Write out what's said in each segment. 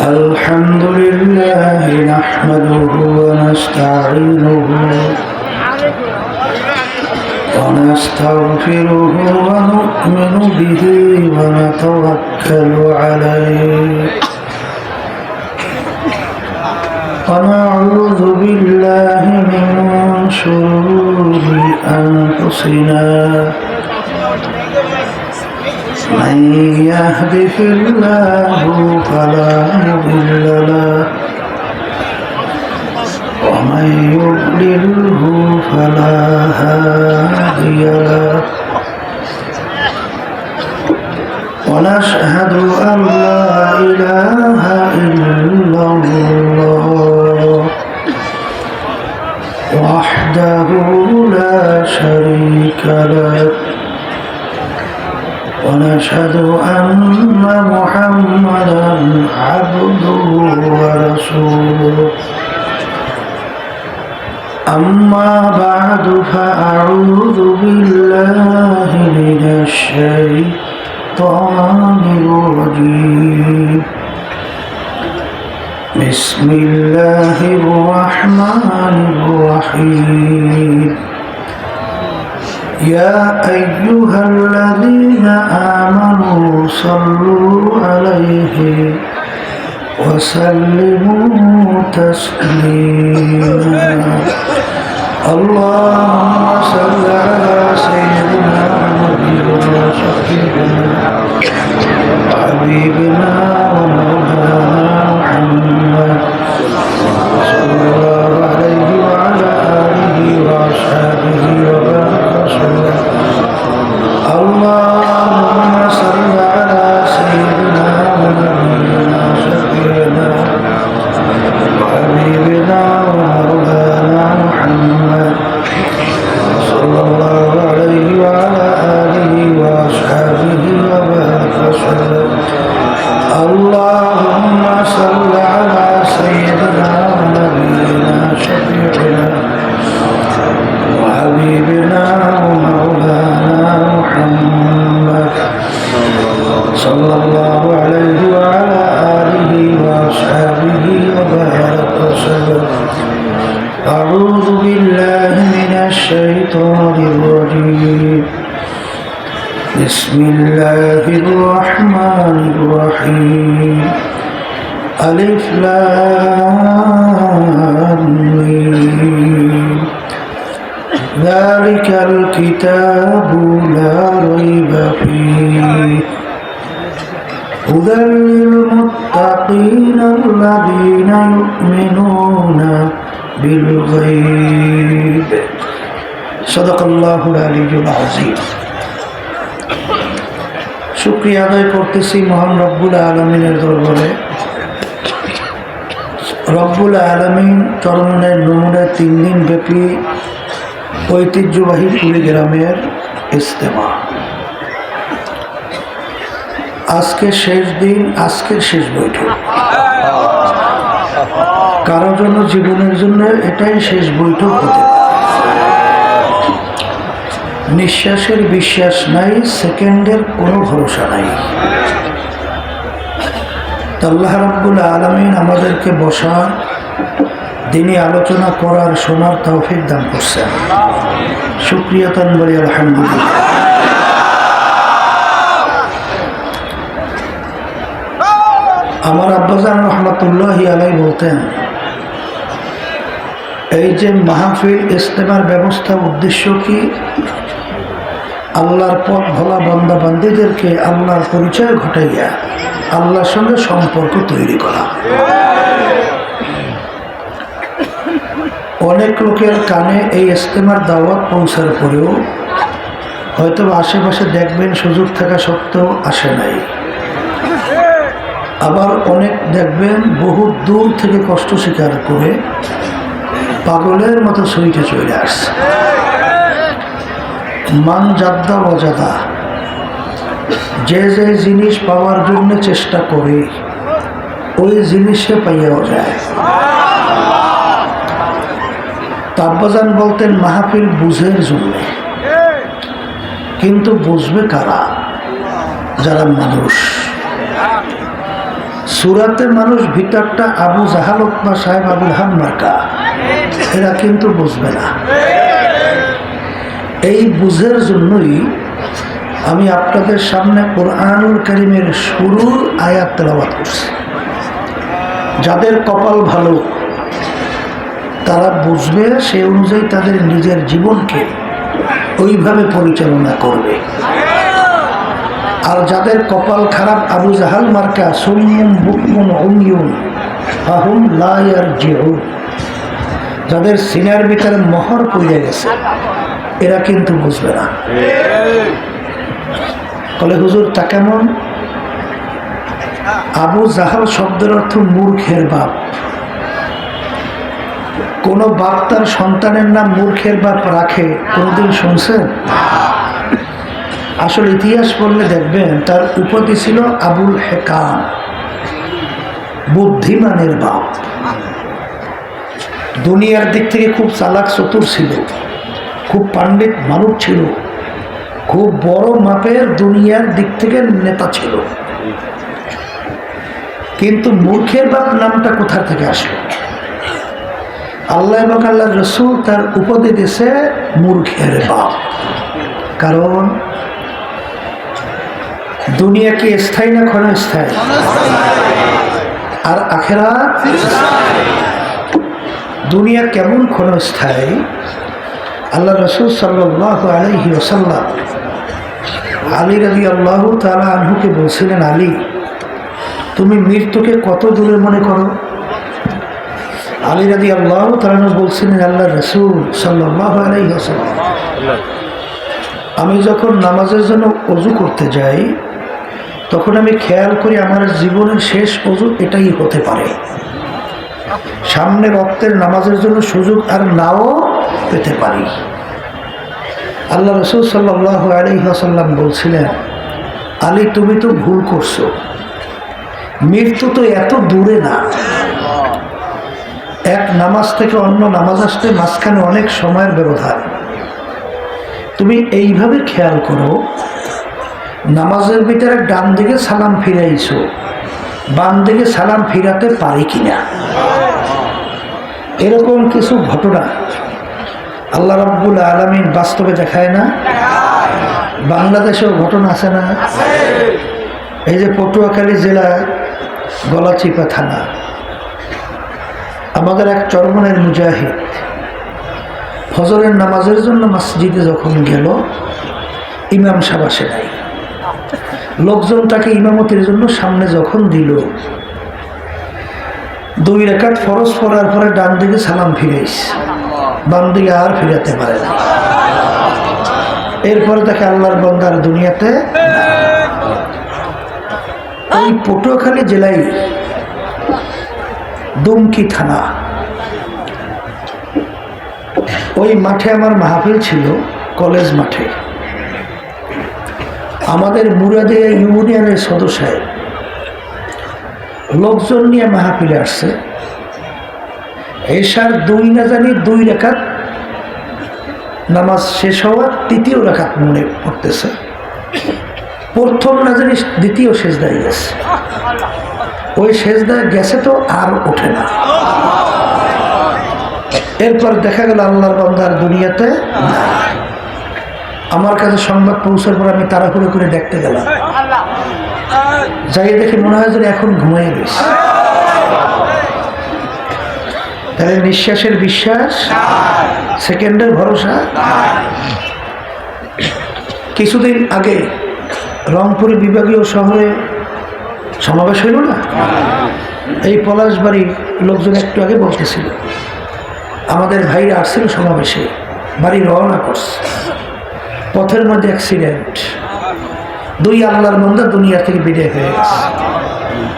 الحمد لله نحمده ونستعينه ونستغفره ونؤمن به ونتوكل عليه ونعوذ بالله من شرور أنفسنا من يهده الله فلا مضل له ومن يضلله فلا هادي له ونشهد أن لا إله إلا الله وحده لا شريك له ونشهد أن محمدا عبده ورسوله أما بعد فأعوذ بالله من الشيطان الرجيم بسم الله الرحمن الرحيم يا أيها الذين آمنوا صلوا عليه وسلموا تسليما اللهم صل على سيدنا محمد وشفيعنا وحبيبنا ومولانا محمد صلى الله عليه وعلى آله وأصحابه وبارك وسلم اللهم صل على سيدنا ونبينا شفيعنا وحبيبنا ومولانا محمد صلى الله عليه وعلى آله وأصحابه وبارك وسلم اللهم صل على سيدنا ونبينا شفيعنا وحبيبنا ومولانا محمد صلى الله عليه وعلى آله وأصحابه وبارك وسلم أعوذ بالله من الشيطان الرجيم بسم الله الرحمن الرحيم ألف لام ميم ذلك الكتاب لا ريب فيه هدى للمتقين الذين يؤمنون بالغيب صدق الله العلي العظيم শুকরিয়া আদায় করতেছি মহান রব্বুল আলামিনের দরবারে। রব্বুল আলামিন চরমনের নমুনা 3 দিন ব্যাপী ঐতিহ্যবাহী কুড়িগ্রামের ইজতেমা, আজকে শেষ দিন, আজকের শেষ বৈঠক। কারোর জন্য জীবনের জন্য এটাই শেষ বৈঠক হতে পারে। নিঃশ্বাসের বিশ্বাস নাই, সেকেন্ডের কোনো ভরসা নাই। আল্লাহ রাব্বুল আলামিন আমাদেরকে বসার, দিনী আলোচনা করার, শোনার তৌফিক দান করছেন। শুকরিয়া তান বলি আলহামদুলিল্লাহ। আমার আব্বাজান রহমতুল্লাহি আলাইহি বলতেন, এই যে মাহফিল ইজতেমার ব্যবস্থা উদ্দেশ্য কি? আল্লাহর পথ ভোলা বান্দা বান্দীদেরকে আল্লাহর পরিচয় ঘটাইয়া আল্লাহর সঙ্গে সম্পর্ক তৈরি করা। অনেক লোকের কানে এই ইজতেমার দাওয়াত পৌঁছার পরেও হয়তো আশেপাশে দেখবেন সুযোগ থাকা সত্ত্বেও আসে নাই। আবার অনেক দেখবেন বহু দূর থেকে কষ্ট স্বীকার করে পাগলের মতো ছুটে চলে আসছে। মান জাদ্দা ওয়াজাদা, যে যে জিনিস পাওয়ার জন্য চেষ্টা করে ওই জিনিসে পাইয়াও যায়। আব্বাজান বলতেন মাহফিল বুঝের জন্য, কিন্তু বুঝবে কারা? যারা মানুষ। সুরাতে মানুষ ভিতরটা আবু জাহাল উতবা সাহেব আবুল হাম মার্কা, এরা কিন্তু বুঝবে না। এই বুঝের জন্যই আমি আপনাদের সামনে কোরআনুল কারীমের শুরুর আয়াত তেলাওয়াত করছি। যাদের কপাল ভালো তারা বুঝবে, সে অনুযায়ী তাদের নিজের জীবনকে ওইভাবে পরিচালনা করবে। আর যাদের কপাল খারাপ, আবু জাহাল মার্কা, সুম্মুম বুকমুন উমিয়ুন ফাহুম লা ইয়ারজিউন, যাদের সিনার ভিতরে মোহর পড়ে গেছে, এরা কিন্তু বুঝবে না। বলে হুজুর তা কেমন? আবু জাহাল শব্দের অর্থ মূর্খের বাপ। কোন বাপ তার সন্তানের নাম মূর্খের বাপ রাখে? কোনদিন শুনছেন? আসলে ইতিহাস পড়লে দেখবেন তার উপাধি ছিল আবুল হেকাম, বুদ্ধিমানের বাপ। দুনিয়ার দিক থেকে খুব চালাক চতুর ছিল, খুব পাণ্ডিত মানুষ ছিল, খুব বড় মাপের দুনিয়ার দিক থেকে নেতা ছিল। কিন্তু মূর্খের বাপ নামটা কোথা থেকে আসলো? আল্লাহ এবং আল্লাহ রসুল তার উপাধি দিয়েছে মূর্খের বাপ। কারণ দুনিয়া কি স্থায়ী না ক্ষণস্থায়ী? আর আখিরাত? দুনিয়া কেমন ক্ষণস্থায়ী? আল্লাহ রসুল সাল্লাল্লাহু আলাইহি ওয়াসাল্লাম আলী রাদিয়াল্লাহু তাআলা আনহুকে বলছিলেন, আলী তুমি মৃত্যুকে কত দূরে মনে করো? আলী রাদিয়াল্লাহু তাআলা বলছিলেন, আল্লাহ রসুল সাল্লাল্লাহু আলাইহি ওয়াসাল্লাম আমি যখন নামাজের জন্য ওযু করতে যাই তখন আমি খেয়াল করি আমার জীবনের শেষ ওযু এটাই হতে পারে। সামনে ওয়াক্তের নামাজের জন্য সুযোগ আর নাও পেতে পারি। আল্লাহ রাসূল সাল্লাল্লাহু আলাইহি ওয়াসাল্লাম বলছিলেন, আলী তুমি তো ভুল করছো, মৃত্যু তো এত দূরে না। এক নামাজ থেকে অন্য নামাজ আসতে মাঝখানে অনেক সময়ের ব্যবধান। তুমি এইভাবে খেয়াল করো, নামাজের ভিতরে ডান দিকে সালাম ফিরাইছো, বাম দিকে সালাম ফিরাতে পারি কিনা। এরকম কিছু ঘটনা আল্লাহ রাব্বুল আলামিন বাস্তবে দেখায় না? বাংলাদেশেও ঘটনা আছে না? এই যে পটুয়াখালী জেলা গলাচিপা থানা, আমাদের এক চরমনের মুজাহিদ ফজরের নামাজের জন্য মসজিদে যখন গেল, ইমাম সাহেব আসে নাই। লোকজন তাকে ইমামতির জন্য সামনে যখন দিল, 2 রাকাত ফরজ পড়ার পরে ডান দিকে সালাম ফিরাইস, বাম দিকে আর ফিরাতে পারে না। এরপরে তাকে আল্লাহর বান্দার দুনিয়াতে। ওই পটুয়াখালী জেলায় দুমকি থানা, ওই মাঠে আমার মাহফিল ছিল, কলেজ মাঠে। আমাদের মুরাদিয়া ইউনিয়নের সদস্য সাহেব লোকজন নিয়ে মাহফিলে আসছে। এশার 2 রাকাত নামাজ শেষ হওয়ার 3য় রাকাত মনে পড়তেছে, প্রথম না জানি 2য় সেজদায় গেছে। ওই সেজদায় গেছে তো আর ওঠে না। এরপর দেখা গেল আল্লাহর বান্দার দুনিয়াতে। আমার কাছে সংবাদ পৌঁছার পর আমি তাড়াহুড়ো করে দেখতে গেলাম, যাই দেখে মনে হয় যেন এখন ঘুমিয়ে গেছে। তাহলে নিঃশ্বাসের বিশ্বাস, সেকেন্ডের ভরসা। কিছুদিন আগে রংপুর বিভাগীয় শহরে সমাবেশ হইল না? এই পলাশবাড়ির লোকজন একটু আগে বলতেছিল, আমাদের ভাইরা আসছিল সমাবেশে, বাড়ি রওনা করছে, পথের মধ্যে অ্যাক্সিডেন্ট, 2 আল্লাহর বান্দা দুনিয়া থেকে বিদায় হয়ে গেছে।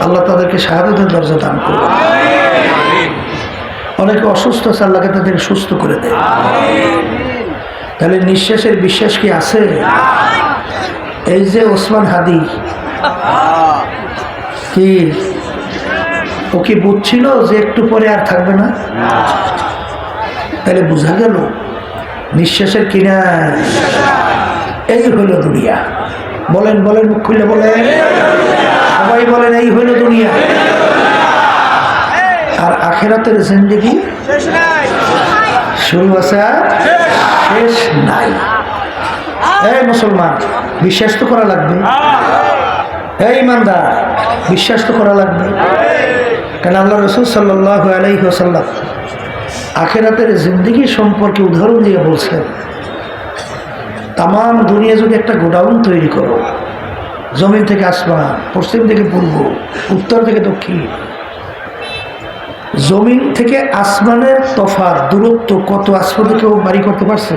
আল্লাহ তাদেরকে শাহাদাতের দরজা দান করুন। অনেকে অসুস্থ আছে, আল্লাহকে তাদেরকে সুস্থ করে দেয়। তাহলে নিঃশ্বাসের বিশ্বাস কি আছে? এই যে ওসমান হাদি, কি ও কি বুঝছিল যে একটু পরে আর থাকবে না? তাহলে বোঝা গেল নিঃশ্বাসের কিনা। এই হইল দুনিয়া। বলেন বলেন, মুখ খুলে বলেন, সবাই বলেন এই হইল দুনিয়া। আখেরাতের জিন্দেগি শুরু আছে আর শেষ নাই। এই মুসলমান, বিশ্বাস তো করা লাগবে। এই ইমানদার, বিশ্বাস তো করা লাগবে। কারণ আল্লাহ রাসূল সাল্লাল্লাহু আলাইহি ওয়াসাল্লাম আখেরাতের জিন্দেগি সম্পর্কে উদাহরণ দিয়ে বলছেন, তাম দুনিয়া যদি একটা গোডাউন তৈরি করো, জমিন থেকে আসমান, পশ্চিম থেকে পূর্ব, উত্তর থেকে দক্ষিণ, জমিন থেকে আসমানের তফাৎ দূরত্ব কত আসমানে কেউ বাড়ি করতে পারছে?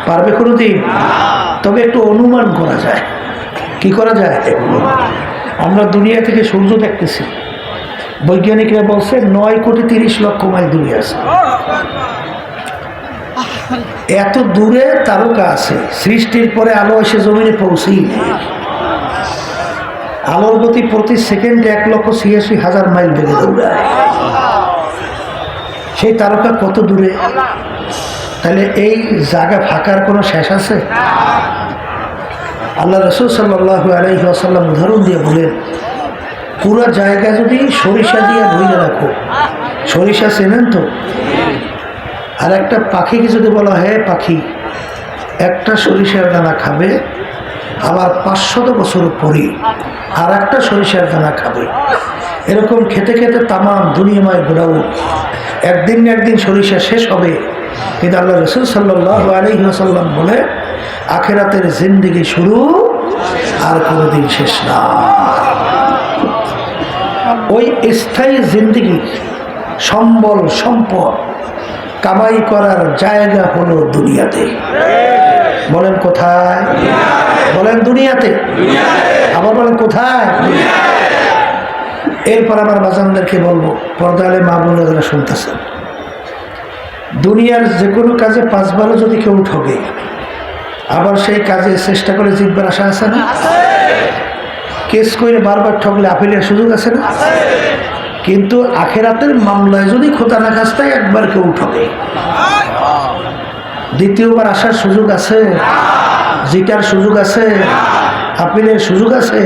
পারবে কোনোদিন? তবে একটু অনুমান করা যায়। কি করা যায়? আমরা দুনিয়া থেকে সূর্য দেখতেছি, বৈজ্ঞানিকরা বলছে 9,30,00,000 মাইল দূরে আছে। এত দূরে তারকা আছে, সৃষ্টির পরে আলো এসে জমিনে পৌঁছেই। আলোর গতি প্রতি সেকেন্ডে 1,86,000 মাইল বেগে দৌড়ায়। সেই তারকা কত দূরে? তাহলে এই জায়গা ফাঁকার কোনো শেষ আছে? আল্লাহ রাসূল সাল্লাল্লাহু আলাইহি ওয়াসাল্লাম উদাহরণ দিয়ে বলেন, পুরো জায়গা যদি সরিষা দিয়ে ধুয়ে রাখো, সরিষা চেনেন তো? আর একটা পাখিকে যদি বলা হয়, পাখি একটা সরিষার দানা খাবে, আবার 500 বছর পরে আর একটা সরিষার দানা খাবে, এরকম খেতে খেতে তাম দুনিয়াময় ঘোরাও, একদিন না একদিন সরিষা শেষ হবে। কিন্তু আল্লাহ রাসূল সাল্লাল্লাহু আলাইহি ওয়াসাল্লাম বলে, আখিরাতের জিন্দেগি শুরু, আর কোনোদিন শেষ না। ওই স্থায়ী জিন্দেগি, সম্বল সম্পদ কামাই করার জায়গা হলো দুনিয়াতে। বলেন কোথায়? বলেন দুনিয়াতে। আবার বলেন কোথায়? এরপর আমার বাজানদেরকে বলবো, পর্দালে মা বোনরা যারা শুনতেছেন, দুনিয়ার যে কোনো কাজে 5 বারও যদি কেউ ঠকে, আবার সেই কাজে চেষ্টা করে জিতবার আশা আছে না? কেস করে বারবার ঠকলে আপিলের সুযোগ আছে না? কিন্তু আখেরাতের মামলায় যদি খোদা না খাস্তায় একবার কেউ ঠকে, দ্বিতীয়বার আসার সুযোগ আছে? জিতার সুযোগ আছে? আপিলের সুযোগ আছে?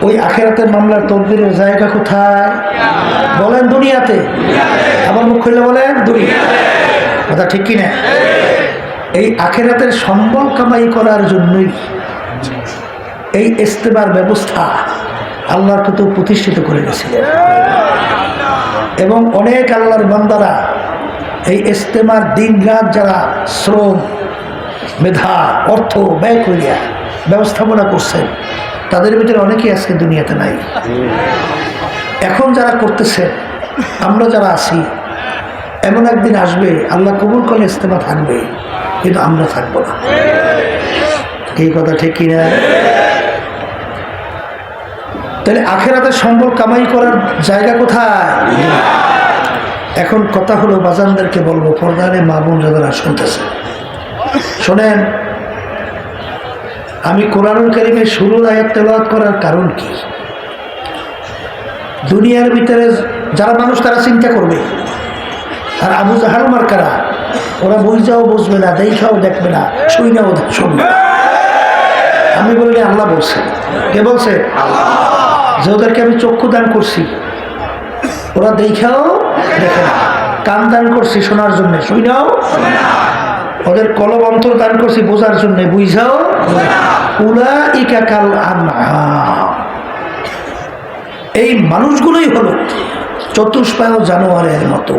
ওই আখেরাতের মামলার তদবিরের জায়গা কোথায়? বলেন দুনিয়াতে। আবার মুখ খুলে বলেন দুনিয়াতে। কথা ঠিক কিনা? এই আখেরাতের সম্বল কামাই করার জন্যই এই ইস্তেমার ব্যবস্থা আল্লাহর কত প্রতিষ্ঠিত করে গেছিলেন। এবং অনেক আল্লাহর বান্দারা এই ইস্তেমার দিন রাত যারা শ্রম, মেধা, অর্থ ব্যয় করিয়া ব্যবস্থাপনা করছেন, তাদের ভিতরে অনেকেই আজকে দুনিয়াতে নাই। এখন যারা করতেছেন, আমরা যারা আছি, এমন একদিন আসবে আল্লাহ কবুল করলে ইস্তেমা থাকবে, কিন্তু আমরা থাকবো না। এই কথা ঠিক কিনা? তাহলে আখেরাতের সম্বল কামাই করার জায়গা কোথায়? এখন কথা হলো, বাজানদেরকে বলবো, পর্দারে মা বোন যারা শুনতেছে, শোনেন, আমি কোরআনুল কারীমের শুরুর আয়াত তেলাওয়াত করার কারণ কি? দুনিয়ার ভিতরে যারা মানুষ তারা চিন্তা করবে, আর আবু জাহাল মার্কারা ওরা বুঝাও বুঝবে না, দেখাও দেখবে না, শুইনাও শুনবে না। আমি বলি আল্লাহ বলছে। কে বলছে? যে ওদেরকে আমি চক্ষু দান করছি, ওরা দেখাও দেখে না, কান দান করছি শোনার জন্য, শুইনাও, ওদের কলব অন্তর দান করছি বোঝার জন্য, বুঝাও। উলাইকা কাল আনআম, এই মানুষগুলোই হলো চতুষ্পায় জানোয়ারের মতো।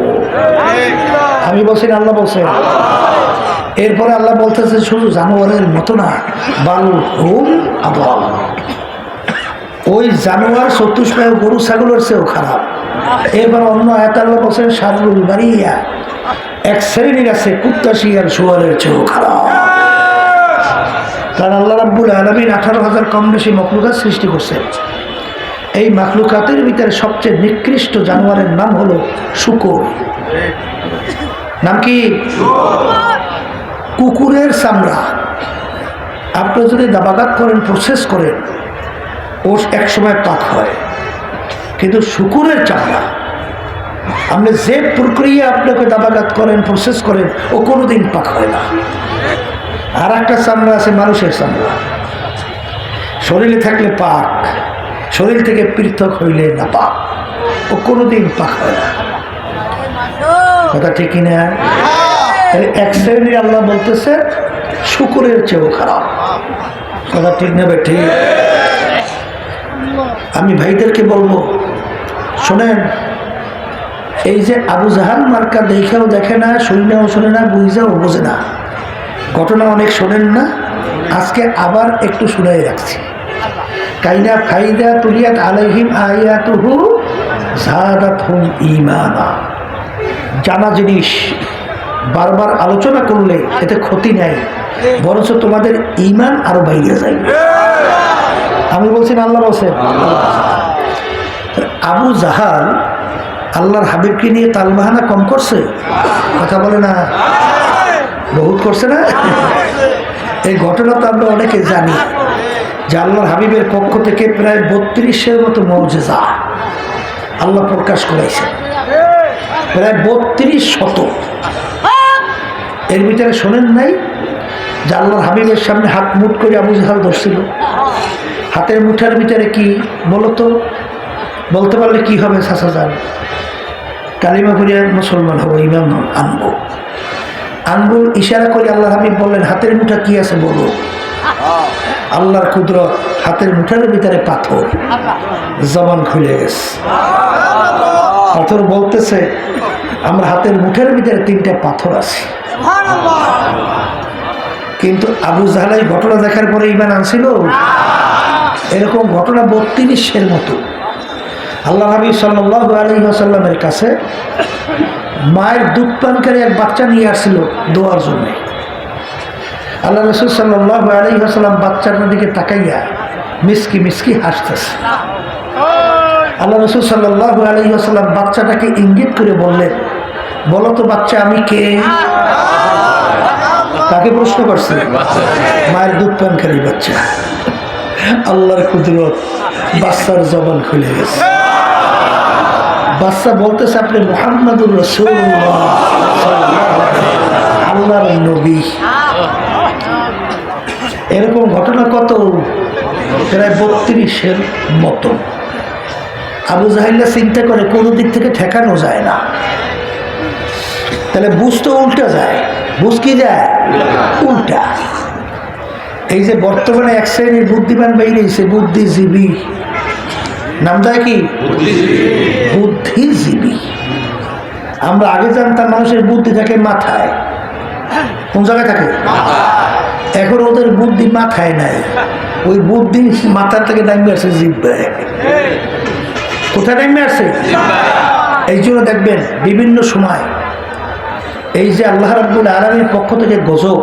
আমি বলছি না, আল্লাহ বলছে। এরপরে আল্লাহ বলতেছে শুধু জানোয়ারের মতো না, বাল হুম আদল, ওই জানোয়ার চতুষ্পায় গরু ছাগলের চেয়েও খারাপ। এরপর অন্য আয়াত আল্লাহ বলছেন শাররুল বারিয়া, এক শ্রেণীর আছে কুত্তা শিয়াল শুয়ারের চেয়েও খারাপ। কারণ আল্লাহ রাব্বুল আলামিন 18,000 কম বেশি মখলুকাত সৃষ্টি করছেন। এই মখলুকাতের ভিতরে সবচেয়ে নিকৃষ্ট জানোয়ারের নাম হলো শূকর। নাম কি? কুকুরের চামড়া আপনি যদি দাবাঘাত করেন, প্রসেস করেন, ও একসময় পাক হয়, কিন্তু শূকরের চামড়া আপনি যে প্রক্রিয়া আপনাকে দাবাঘাত করেন, প্রসেস করেন, ও কোনোদিন পাক হয় না। আর একটা চামড়া আছে মানুষের চামড়া, শরীরে থাকলে পাক, শরীর থেকে পৃথক হইলে না পাক, ও কোনোদিন পাক হয় না। কথা ঠিক কিনা? এক শ্রেণী আল্লাহ বলতেছে শুকুরের চেয়েও খারাপ। কথা ঠিক না ভাই? ঠিক। আমি ভাইদেরকে বলবো, শোনেন, এই যে আবু জাহাল মার্কা দেখাও দেখে না, শুনেও শোনে না, বুঝাও বোঝে না, ঘটনা অনেক শোনেন না, আজকে আবার একটু শুনাই রাখছি। কাইনা ফাইদা তুলিয়াত আলাইহিম আয়াতুহু যাদাতহুম ঈমানা। জানা জিনিস বারবার আলোচনা করলে এতে ক্ষতি নাই, বরঞ্চ তোমাদের ঈমান আরো বাইরে যায়। আমি বলছি না, আল্লাহ বলছেন। আবু জাহাল আল্লাহর হাবিবকে নিয়ে তালবাহানা কম করছে? কথা বলে না? বহুত করছে না? এই ঘটনা তো আমরা অনেকে জানি যে আল্লাহর হাবিবের পক্ষ থেকে প্রায় 32-এর মতো মুজিজা আল্লাহ প্রকাশ করাইছে, প্রায় 32 শত। এর ভিতরে শোনেন নাই যে আল্লাহর হাবিবের সামনে হাত মুঠ করে আবু জাহাল ধরছিল। হাতের মুঠার ভিতরে কি বলতো? বলতে পারলে কি হবে? চাচা যান, কালিমা করিয়া মুসলমান হবো, ইমাম আনবো। আঙ্গুল ইশারা করে আল্লাহ হাবিব বললেন, হাতের মুঠা কি আছে বলো। আল্লাহর কুদরত, হাতের মুঠার ভিতরে পাথর, জবান খুলে গেছে। পাথর বলতেছে, আমার হাতের মুঠের ভিতরে 3টা পাথর আছে। কিন্তু আবু জাহাল এই ঘটনা দেখার পরে ঈমান আনছিল? এরকম ঘটনা 32-এর মতো। আল্লাহ নবী সাল্লাল্লাহু আলাইহি ওয়াসাল্লামের কাছে মায়ের দুধ পানকারী এক বাচ্চা নিয়ে আসছিল দোয়ার জন্য। আল্লাহ রাসূল সাল্লাল্লাহু আলাইহি ওয়াসাল্লাম বাচ্চাটার দিকে তাকাইয়া মিসকি মিসকি হাসতেছে। আল্লাহ রাসূল সাল্লাল্লাহু আলাইহি ওয়াসাল্লাম বাচ্চাটাকে ইঙ্গিত করে বললেন, বলো তো বাচ্চা আমি কে? তাকে প্রশ্ন করছে, মায়ের দুধ পানকারী বাচ্চা। আল্লাহর কুদরত, বাচ্চার জবান খুলে গেছে। বাচ্চা বলতেছে, আপনি মুহাম্মাদুর রাসূলুল্লাহ, আল্লাহর নবী। এরকম ঘটনা কত? প্রায় 32-এর মতো। আবু জাহেলরা চিন্তা করে কোনো দিক থেকে ঠেকানো যায় না, তাহলে বুঝ তো উল্টা যায়। বুঝ কি যায়? উল্টা। এই যে বর্তমানে এক শ্রেণীর বুদ্ধিমান বেরিয়েছে, বুদ্ধিজীবী। নামটা কি? বুদ্ধিজীবী। আমরা আগে জানতাম মানুষের বুদ্ধি থাকে মাথায়। কোন জায়গায় থাকে? এখন ওদের বুদ্ধি মাথায় নাই, ওই বুদ্ধি মাথার থেকে নামে আসে জিহ্বায়। কোথায় নামে আসে? এই জন্য দেখবেন বিভিন্ন সময় এই যে আল্লাহ রাব্বুল আলামিনের পক্ষ থেকে গজব,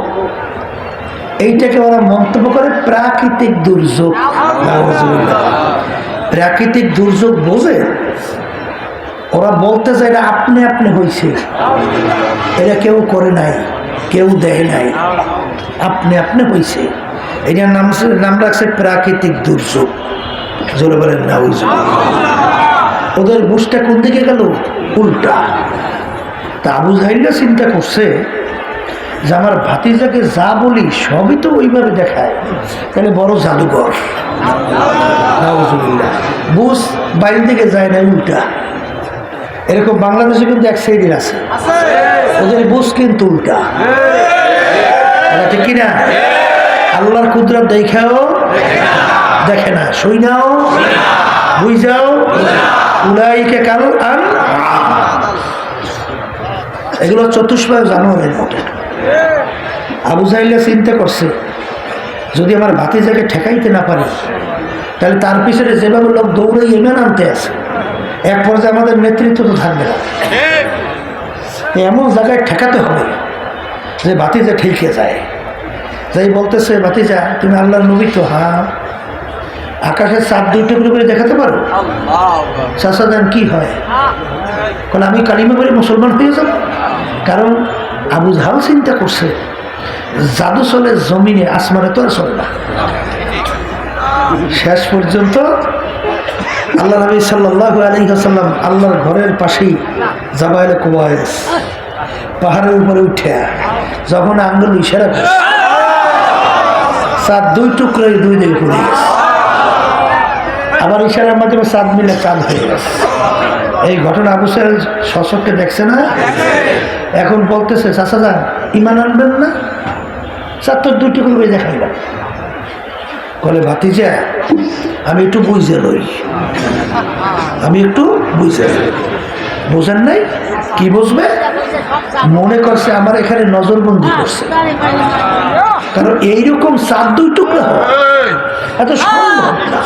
এইটাকে ওরা মন্তব্য করে প্রাকৃতিক দুর্যোগ। প্রাকৃতিক দুর্যোগ বোঝে? ওরা বলতে চায় এটা আপনি আপনি হয়েছে, এটা কেউ করে নাই, কেউ দেয় নাই, আপনি আপনি হয়েছে। এটার নাম রাখছে প্রাকৃতিক দুর্যোগ। জোরে বলেন না? ওদের বুঝটা কোন দিকে গেল? উল্টা। তা আবু জাহেলরা চিন্তা করছে যে আমার ভাতিজাকে যা বলি সবই তো ওইভাবে দেখায়, তাহলে বড় জাদুঘর। বুঝ বাইরে দিকে যায় না, উল্টা। এরকম বাংলাদেশে কিন্তু এক শ্রেণী আছে, ওদের বুঝ কিন্তু উল্টা। ঠিক কিনা? আল্লাহর কুদরত দেখাও দেখে না, শুই নাও বুঝ যাও, উলাইকে কাল আন। এগুলো চতুষ্পায় জানোয়ারের মতো। আবু জাহেলরা চিন্তা করছে, যদি আমার ভাতিজাকে ঠেকাইতে না পারি, তাহলে তার পিছনে যেভাবে লোক দৌড়ে ঈমান আনতে আছে, এক পর্যায়ে আমাদের নেতৃত্ব তো থাকবে না। এমন জায়গায় ঠেকাতে হবে যে ভাতিজা ঠেকে যায়। যাই বলতেছে, ভাতিজা তুমি আল্লাহর নবী তো? হ্যাঁ। আকাশের চাঁদ 2 টুকরো করে দেখাতে পারো? চাচা দেন কি হয়? কারণ আমি কালিমা করে মুসলমান হয়ে যাব। কারণ আবু জাহাল চিন্তা করছে জাদু চলে জমিনে, আসমানে তো আর চলে না। শেষ পর্যন্ত আল্লাহ নবী সাল্লাল্লাহু আলাইহি ওয়াসাল্লাম আল্লাহর ঘরের পাশেই জাবাইলে কুবাইস পাহাড়ের উপরে উঠে যখন আঙ্গুল ইশারা করে, চাঁদ 2 টুকরোয় 2 দিকে পড়ে গেছে। আবার ইশারার মাধ্যমে চাঁদ মিলে চাঁদ হয়ে গেছে। এই ঘটনা আবু সাহেব সশককে দেখছে না? এখন বলতেছে চাচা যান ইমান আনবেন না? চার তোর দুটি করে দেখাইলাম। বলে ভাতিজা আমি একটু বুঝে লই, আমি একটু বুঝে লই। বোঝেন নাই? কি বুঝবে? মনে করছে আমার এখানে নজরবন্দি করছে, কারণ এইরকম চার দুই টুকরা হয় এত সম্ভব না।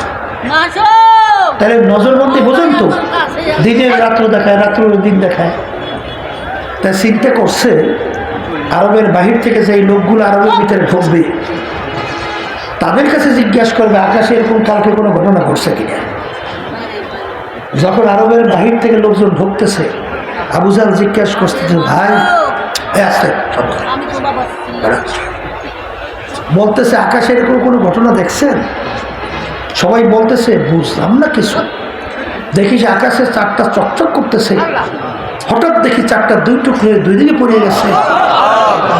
তাহলে নজরবন্দি বোঝেন তো, দিনের রাত্র দেখায়, রাত্র দিন দেখায়। তা চিন্তা করছে আরবের বাহির থেকে যে লোকগুলো আরবের ভিতরে ঢুকবে তাদের কাছে জিজ্ঞাসা করবে আকাশে এরকম কালকে কোনো ঘটনা ঘটছে কিনা। যখন আরবের বাহির থেকে লোকজন ঢুকতেছে আবু জাহল জিজ্ঞাসা করতেছে ভাই আসতে, বলতেছে আকাশে এরকম কোনো ঘটনা দেখছেন? সবাই বলতেছে বুঝলাম না কিছু। দেখিস আকাশে চারটা চকচক করতেছে, হঠাৎ দেখি চারটা দুই টুকরো দুই দিকে পড়ে গেছে,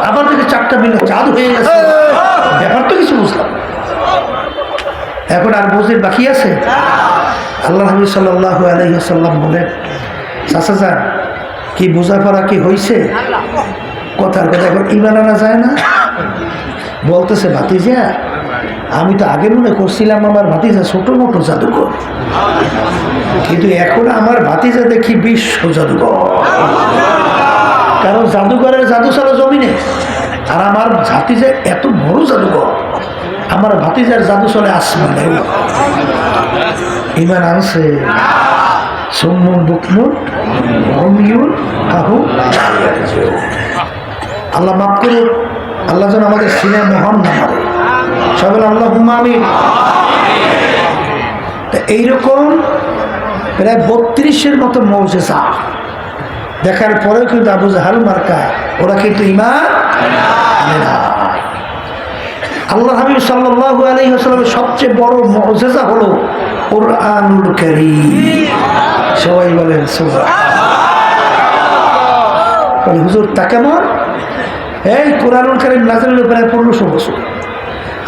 আবার দেখি চারটা মিলে চাঁদ হয়ে গেছে। ব্যাপার তো কিছু বুঝলাম। এখন আর বুঝতে বাকি আছে? আল্লাহ নবী সাল্লাল্লাহু আলাইহি ওয়াসাল্লাম বলেন চাচা যান কি বোঝাপড়া কি হয়েছে? কথার কথা এখন ঈমান আনা যায় না। বলতেছে ভাতিজা আমি তো আগে মনে করছিলাম আমার ভাতিজা ছোট মোটো জাদুঘর, কিন্তু এখন আমার ভাতিজা দেখি বিশ্ব জাদুঘর। কারণ জাদুঘরের জাদু চলো জমিনে, আর আমার ভাতিজা এত বড় জাদুঘর, আমার ভাতিজার জাদু চলে আসমানে। ঈমান আনছে। সুম্মুন বুকমুন উমিয়ুন ফাহুম লা ইয়ারজিউন। আল্লাহ মাফ করুন, আল্লাহ যেন আমাদের সিনে মোহন না মারে। সবাই আল্লাহুম্মা আমিন। এইরকম প্রায় 32-এর মতো মুজিজা দেখার পরেও কিন্তু আবু জাহল মার্কা ওরা কিন্তু ঈমান আনে না। আল্লাহ হাবিব সাল্লাল্লাহু আলাইহি ওয়াসাল্লামের সবচেয়ে বড় মুজিজা হলো কুরআনুল কারীম। সবাই বলেন সুবহানাল্লাহ। হুজুর তা কেমন? এই কুরআনুল কারীম নাযিল হলো প্রায় 1500 বছর।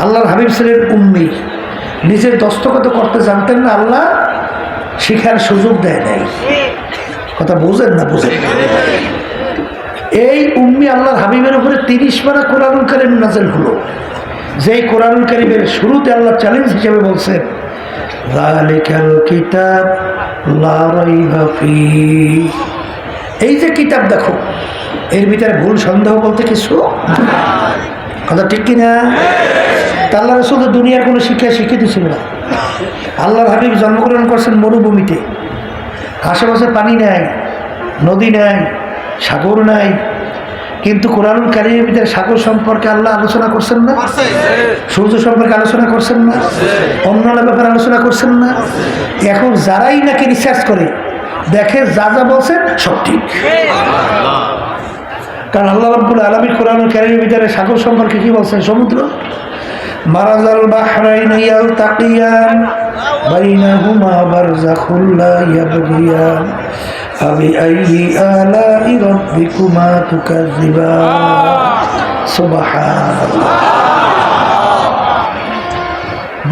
আল্লাহর হাবিব ছিলেন উম্মি, নিজের দস্তখত করতে জানতেন না, আল্লাহ শিখার সুযোগ দেয় নাই। কথা বুঝেন না? বুঝেন। এই উম্মি আল্লাহর হাবিবের উপরে 30 পারা কুরআনুল কারীম নাযিল হলো। যেই কোরআনুল কারীমের শুরুতে আল্লাহ চ্যালেঞ্জ হিসেবে বলছেন যালিকাল কিতাব লা রাইবা ফীহ। এই যে কিতাব দেখো এর ভিতরে ভুল সন্দেহ বলতে কিছু, কথা ঠিক কিনা? তা আল্লাহ রাসূল তো দুনিয়ার কোনো শিক্ষা শিক্ষিত ছিল না। আল্লাহর হাবিব জন্মগ্রহণ করছেন মরুভূমিতে, আশেপাশে পানি নাই, নদী নাই, সাগর নাই, কিন্তু কোরআনুল কারীমের ভিতরে সাগর সম্পর্কে আল্লাহ আলোচনা করছেন না? সূর্য সম্পর্কে আলোচনা করছেন না? অন্যান্য ব্যাপারে আলোচনা করছেন না? এখন যারাই নাকি রিসার্চ করে দেখে যা যা বলছেন সব ঠিক। কারণ আল্লাহ রাব্বুল আলামিন কোরআনুল কারীমের ভিতরে সাগর সম্পর্কে কি বলছেন? সমুদ্র মারাজাল বাহরাইন ইয়ালতাকিয়ান বাইনাহুমা বারযাখুল লা ইয়াবগিয়ান ফাবিআইয়ি আলাই রাব্বিকুমা তুকাযযিবান। সুবহানাল্লাহ।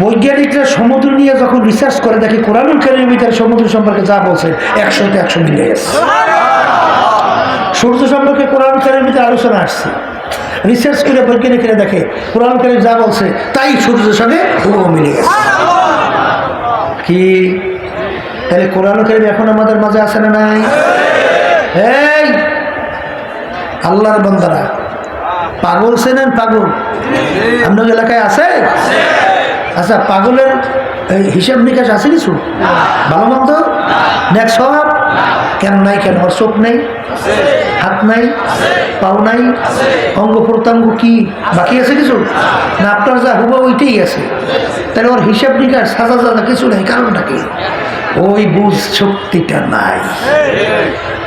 বৈজ্ঞানিকরা সমুদ্র নিয়ে যখন রিসার্চ করে দেখে কোরআনুল কারীমের ভিতরে সমুদ্র সম্পর্কে যা বলছেন 100-তে 100 মিলে গেছে। সূর্য সম্পর্কে কোরআনুল কারীমের ভিতরে আলোচনা আসছে, রিসার্চ করে বৈজ্ঞানিকরা দেখে কোরআনুল কারীম যা বলছে তাই সূর্যের সঙ্গে হুবহু মিলে গেছে। কি তাহলে কোরআনুল কারীম এখন আমাদের মাঝে আছে না নাই? এই আল্লাহর বান্দারা, পাগল চেনেন? পাগল আপনার এলাকায় আছে? আচ্ছা, পাগলের হিসাব নিকাশ আছে কিছু? ভালো মন্দ নেক সব কেন নাই? কেন ওর চোখ নেই, হাত নাই, পাও নাই, অঙ্গ প্রত্যঙ্গ কি বাকি আছে কিছু? না আপনার যা হুবা ওইটাই আছে। তাহলে ওর হিসাব নিকাশ সাজা সাজা কিছু নেই। কারণটা কি? ওই বুঝ শক্তিটা নাই।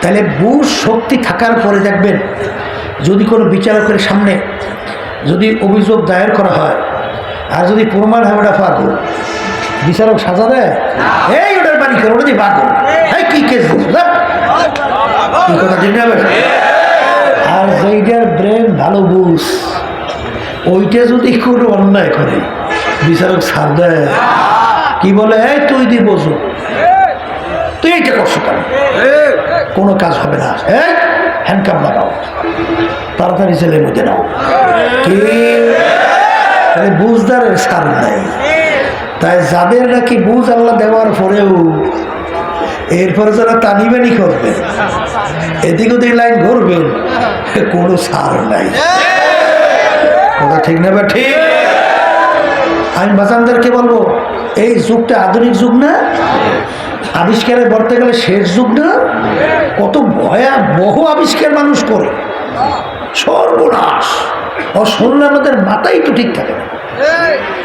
তাহলে বুঝ শক্তি থাকার পরে দেখবেন যদি কোনো বিচারকের সামনে যদি অভিযোগ দায়ের করা হয় আর যদি প্রমাণ হয় ওটা পাগল, বিচারক সাজা দেয় এই ওটার বাড়ি করে ওটা দিয়ে পাগল, এই কি কেস কি কথা ঠিক না? আর যেইটার ব্রেন ভালো বুঝ ওইটা যদি কোনো অন্যায় করে বিচারক ছাড় দেয় কি বলে, এই তুই দি বোঝো, তুই এইটা করছো কেন, কোনো কাজ হবে না, হ্যান্ডকাপ লাগাও, তাড়াতাড়ি ছেলের মধ্যে নাও। কি বুঝদারের সার নাই। তাই যাদের নাকি বুঝ আল্লাহ দেওয়ার পরেও এরপরে যারা টানিবেনি করবেন, এদিক ওদিক লাইন ঘুরবেন, কোনো সার নাই। কথা ঠিক না বা ঠিক? আমি বাজানদেরকে বলবো, এই যুগটা আধুনিক যুগ না, আবিষ্কারে বলতে গেলে শেষ যুগ না? কত ভয়াবহ আবিষ্কার মানুষ করে, সর্বনাশ। ও শুনলে আমাদের মাথাই তো ঠিক থাকে না।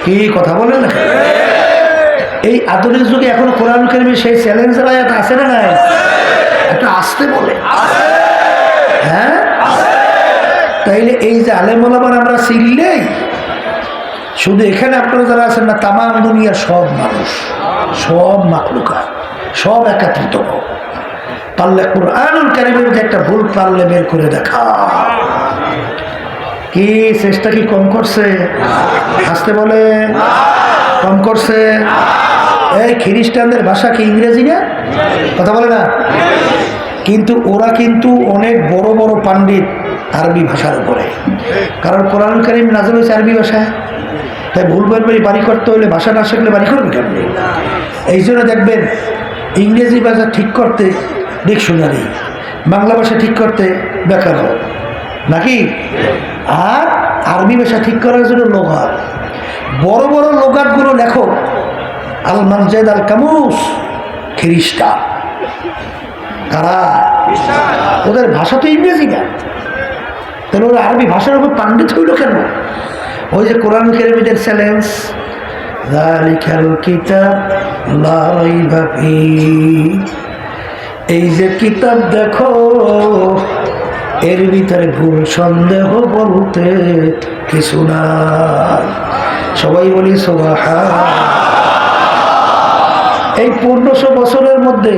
কি কথা বলেন না? এই আধুনিক যুগে এখনো কোরআন কারীমে সেই চ্যালেঞ্জের আয়াত আছে না নাই? একটা আসতে বলে, হ্যাঁ। তাইলে এই যে আলেম ওলামার আমরা চিনলেই, শুধু এখানে আপনারা যারা আছেন না, তামাম দুনিয়ার সব মানুষ, সব মাখলুকা, সব একত্রিত পারলে কোরআনুল কারীমের যে একটা ভুল পারলে বের করে দেখা। কি চেষ্টা কি কম করছে? আসতে বলে কম করছে? এই খ্রিস্টানদের ভাষা কি ইংরেজি না? কথা বলে না? কিন্তু ওরা কিন্তু অনেক বড় বড় পণ্ডিত আরবি ভাষার উপরে, কারণ কোরআনুল কারীম নাযিল হয়েছে আরবি ভাষায়। তাই ভুল বেরবারি বাড়ি করতে হলে ভাষা না শিখলে বাড়ি করবে কেমনি? এই জন্য দেখবেন ইংরেজি ভাষা ঠিক করতে ডিকশনারি, বাংলা ভাষা ঠিক করতে ব্যাকরণ, নাকি? আর আরবি ভাষা ঠিক করার জন্য লোগাত, বড় বড় লোগাতগুলো লেখো, আল মানজাদ আল কামুস, খ্রিস্টান। কারা? ওদের ভাষা তো ইংরেজি না, তাহলে ওরা আরবি ভাষার উপর পাণ্ডিত হইল কেন? ওই যে কোরআন কারীমের চ্যালেঞ্জ, যালিকাল কিতাব লা রাইবা ফীহি, এই যে কিতাব দেখো, এর ভিতরে ভুল সন্দেহ বলতে কিছু না। সবাই বলি সুবহান। এই 1500 বছরের মধ্যে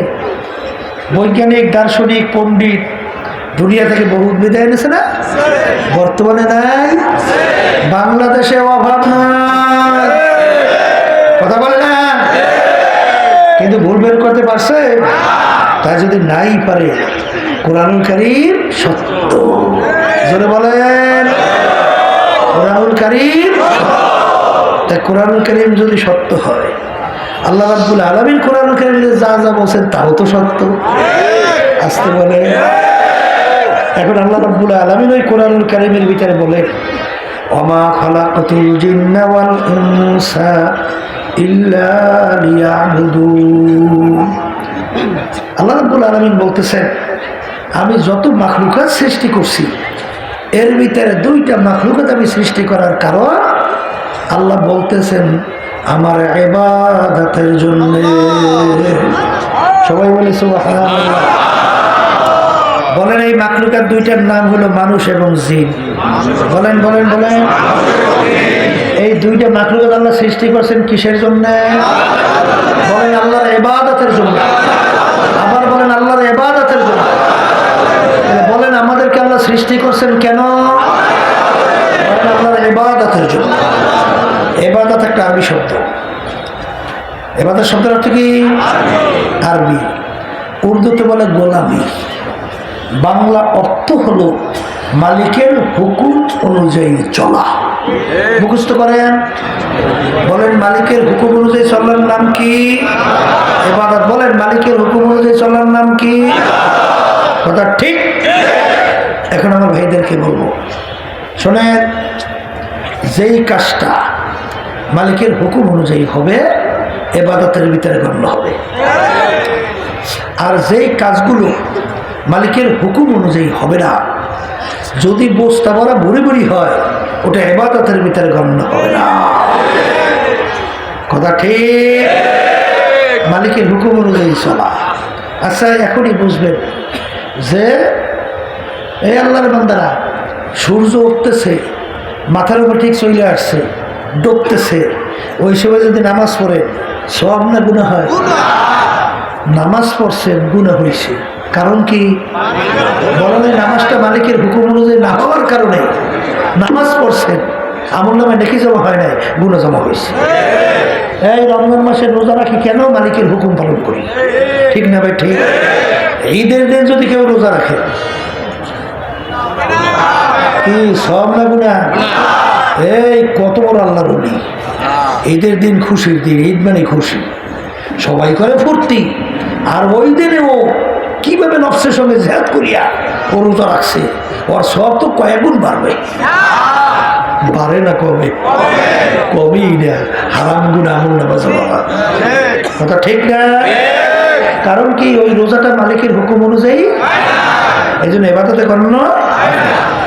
বৈজ্ঞানিক, দার্শনিক, পণ্ডিত দুনিয়া থেকে বহুত বিদায় এনেছে না? বর্তমানে নাই? বাংলাদেশে অভাব নাই, কথা বলে না? কিন্তু ভুল বের করতে পারছে? তাই যদি নাই পারে, কোরআনুল কারীম সত্য, জোরে বলেন কোরআনুল কারীম। তাই কোরআনুল কারীম যদি সত্য হয়, আল্লাহ রাব্বুল আলামিন কোরআনুল কারীমে যা যা বলছেন তাও তো সত্য। আসতে বলে। এখন আল্লাহ রাব্বুল আলামিন ওই কোরআনুল কারীমের ভিতরে বলে, ওমা খালাকাতুল জিন্না ওয়াল ইনসা ইল্লা লিয়াবুদুন। আল্লাহ রাব্বুল আলামিন বলতেছেন, আমি যত মাখলুকাত সৃষ্টি করছি, এর ভিতরে দুইটা মাখলুকাত আমি সৃষ্টি করার কারণ, আল্লাহ বলতেছেন আমার ইবাদতের জন্য। সবাই বলে সুবহানাল্লাহ। বলেন এই মাখলুকাত দুইটার নাম হলো মানুষ এবং জিন। বলেন বলেন বলেন। এই দুইটা মাখলুকাত আল্লাহ সৃষ্টি করছেন কিসের জন্য? বলেন আল্লাহর ইবাদতের জন্য। আবার বলেন আল্লাহর ইবাদতের জন্য। বলেন আমাদেরকে আল্লাহ সৃষ্টি করছেন কেন? বলেন আল্লাহর ইবাদতের জন্য। ইবাদত একটা আরবি শব্দ। ইবাদত শব্দের অর্থ কি? আরবি। উর্দুতে বলে গোলামি। বাংলা অর্থ হলো মালিকের হুকুম অনুযায়ী চলা। মুখস্থ করেন। বলেন মালিকের হুকুম অনুযায়ী চলার নাম কি? ইবাদত। বলেন মালিকের হুকুম অনুযায়ী চলার নাম কি? কথা ঠিক। এখন আমার ভাইদেরকে বলবো, শোনেন, যেই কাজটা মালিকের হুকুম অনুযায়ী হবে, ইবাদতের ভিতরে গণ্য হবে। আর যেই কাজগুলো মালিকের হুকুম অনুযায়ী হবে না, যদি বস্তা ভরা ভরি ভরি হয়, ওটা ইবাদতের ভিতরে গণ্য হবে না। কথা ঠিক। মালিকের হুকুম অনুযায়ী চলা। আচ্ছা, এখনই বুঝবেন যে এই আল্লাহর বান্দারা, সূর্য উঠতেছে, মাথার উপর ঠিক চলে আসছে, ডুবতেছে, ওই সময় যদি নামাজ পড়ে সওয়াব না গুনাহ হয়? নামাজ পড়ছে, গুনাহ হয়েছে। কারণ কি? বলেন নামাজটা মালিকের হুকুম অনুযায়ী না হওয়ার কারণে নামাজ পড়ছেন, আমল নামে নেকি জমা হয় নাই, গুনাহ জমা হয়েছে। এই রমজান মাসে রোজা রাখি কেন? মালিকের হুকুম পালন করি, ঠিক না ভাই? ঠিক। ঈদের দিন যদি কেউ রোজা রাখে কি সব না গুনাহ? এই কত বড় আল্লাহর ওলি। ঈদের দিন খুশির দিন, ঈদ মানে খুশি, সবাই করে ফুর্তি। আর ওই দিনে ও কিভাবে নফসের সঙ্গে জেহাদ করিয়া ও রোজা রাখছে, ওর সব তো কয়েক গুণ বাড়বে। বাড়ে না কবে? কবেই না। হারাম গুণ আমল না বাজা বাবা, কথা ঠিক না? কারণ কি ওই রোজাটা মালিকের হুকুম অনুযায়ী, এই জন্য এবাদতে গণ্য।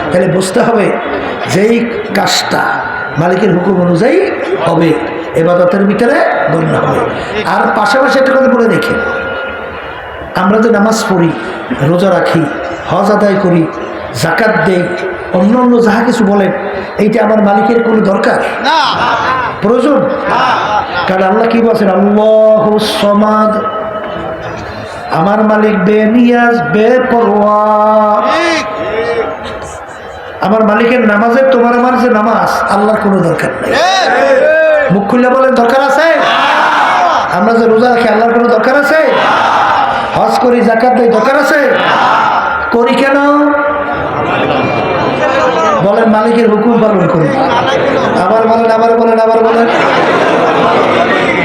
তাহলে বুঝতে হবে যেই কাজটা মালিকের হুকুম অনুযায়ী হবে এবাদতের ভিতরে গণ্য হবে। আর পাশাপাশি একটা কথা বলে দেখি, আমরা যে নামাজ পড়ি, রোজা রাখি, হজ আদায় করি, যাকাত দেই, অন্য অন্য যাহা কিছু বলেন, এইটা আমার মালিকের কোনো দরকার না, প্রয়োজন? কারণ আল্লাহ কি বলছেন? আল্লাহুস সামাদ, আমার মালিক বেনিয়াজ বেপরোয়া। আমার মালিকের নামাজের তোমার আমার যে নামাজ, আল্লাহর কোনো দরকার নেই। মুখ খুলে বলেন দরকার আছে? আমরা যে রোজা রাখি, আল্লাহর কোনো দরকার আছে? হজ করি, যাকাত দেই, দরকার আছে? করি কেন? বলেন মালিকের হুকুম পালন করি। আবার বলেন, আবার বলেন, আবার বলেন।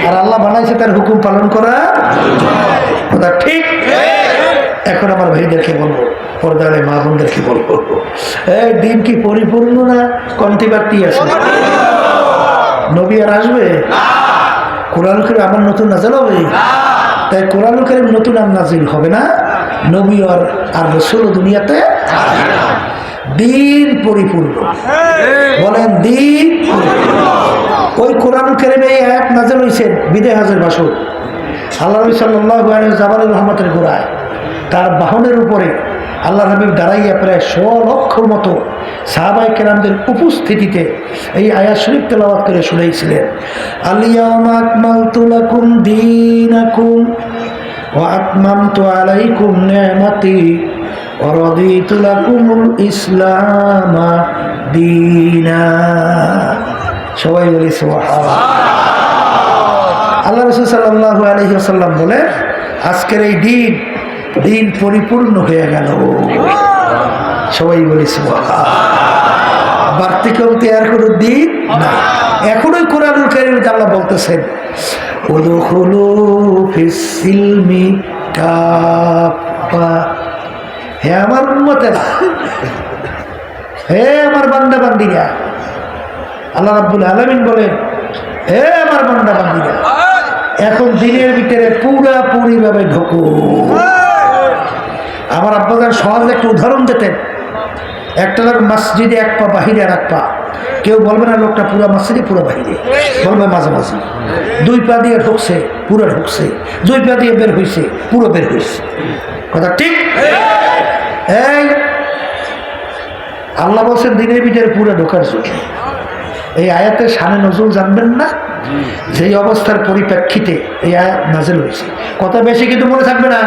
আর আল্লাহ বানাইছে তার হুকুম পালন করা, কথা ঠিক। এখন আমার ভাইদেরকে বলবো, পর্দারে মা বোনদেরকে বলবো, এই দিন কি পরিপূর্ণ না কমতি বাড়তি আছে? নবী আর আসবে? কোরআন কারীম আমার নতুন নাজিল হবে? তাই কোরআন কারীম নতুন আর নাজিল হবে না, নবী আর রাসূল দুনিয়াতে দিন পরিপূর্ণ। বলেন দিন পরিপূর্ণ। ওই কোরআন কারীমে এই আয়াত নাজিল হয়েছে বিদায় হজের বাসর, আল্লাহ নবী সাল্লাল্লাহু আলাইহি জাবালুর রহমতের গোড়ায় তার বাহনের উপরে আল্লাহ হাবিব দাঁড়াইয়া প্রায় 100 লক্ষর মতো সাহাবায়ে কেরামদের উপস্থিতিতে এই আয়াত শরীফ তেলাওয়াত করে শুনাইছিলেন। আল-ইয়াওমা আকমালতু লাকুম দীনাকুম ওয়া আতমামতু আলাইকুম নি'মাতি ওয়া রাদিতু লাকুমুল ইসলামা দীনা। সবাই বলি সুবহানাল্লাহ। আল্লাহ রাসূল সাল্লাল্লাহু আলাইহি ওয়াসাল্লাম বলে, আজকের এই দিন পরিপূর্ণ হয়ে গেল। সবাই বলি সুবহানাল্লাহ। বাড়তি কমতি আর কোনো দিন না। এখনই কোরআনুল কারীমে আল্লাহ বলতেছেন, উদখুলু ফিস সিলমি কাফা। হে আমার উম্মতেরা, হে আমার বান্দা বান্দীরা, আল্লাহ রাব্বুল আলামিন বলেন, হে আমার বান্দা বান্দীরা, এখন দিনের ভিতরে পুরাপুরি ভাবে ঢোকো। আমার আব্বাজান সহজে একটা উদাহরণ দিতেন, একটা লোক মসজিদে এক পা বাহিরে আর এক পা, কেউ বলবে না লোকটা পুরা মসজিদে পুরো বাহিরে, বলবে মাঝামাঝি। 2 পা দিয়ে ঢুকছে, পুরো ঢুকছে, 2 পা দিয়ে বের হয়েছে, পুরো বের হয়েছে, কথা ঠিক? এই আল্লাহ বলছেন দিনের ভিতরে পুরো ঢোকার জন্য। এই আয়াতের শানে নজরুল জানবেন না, যেই অবস্থার পরিপ্রেক্ষিতে এই আয়াত নাজিল হয়েছে। কথা বেশি কিন্তু মনে থাকবে না।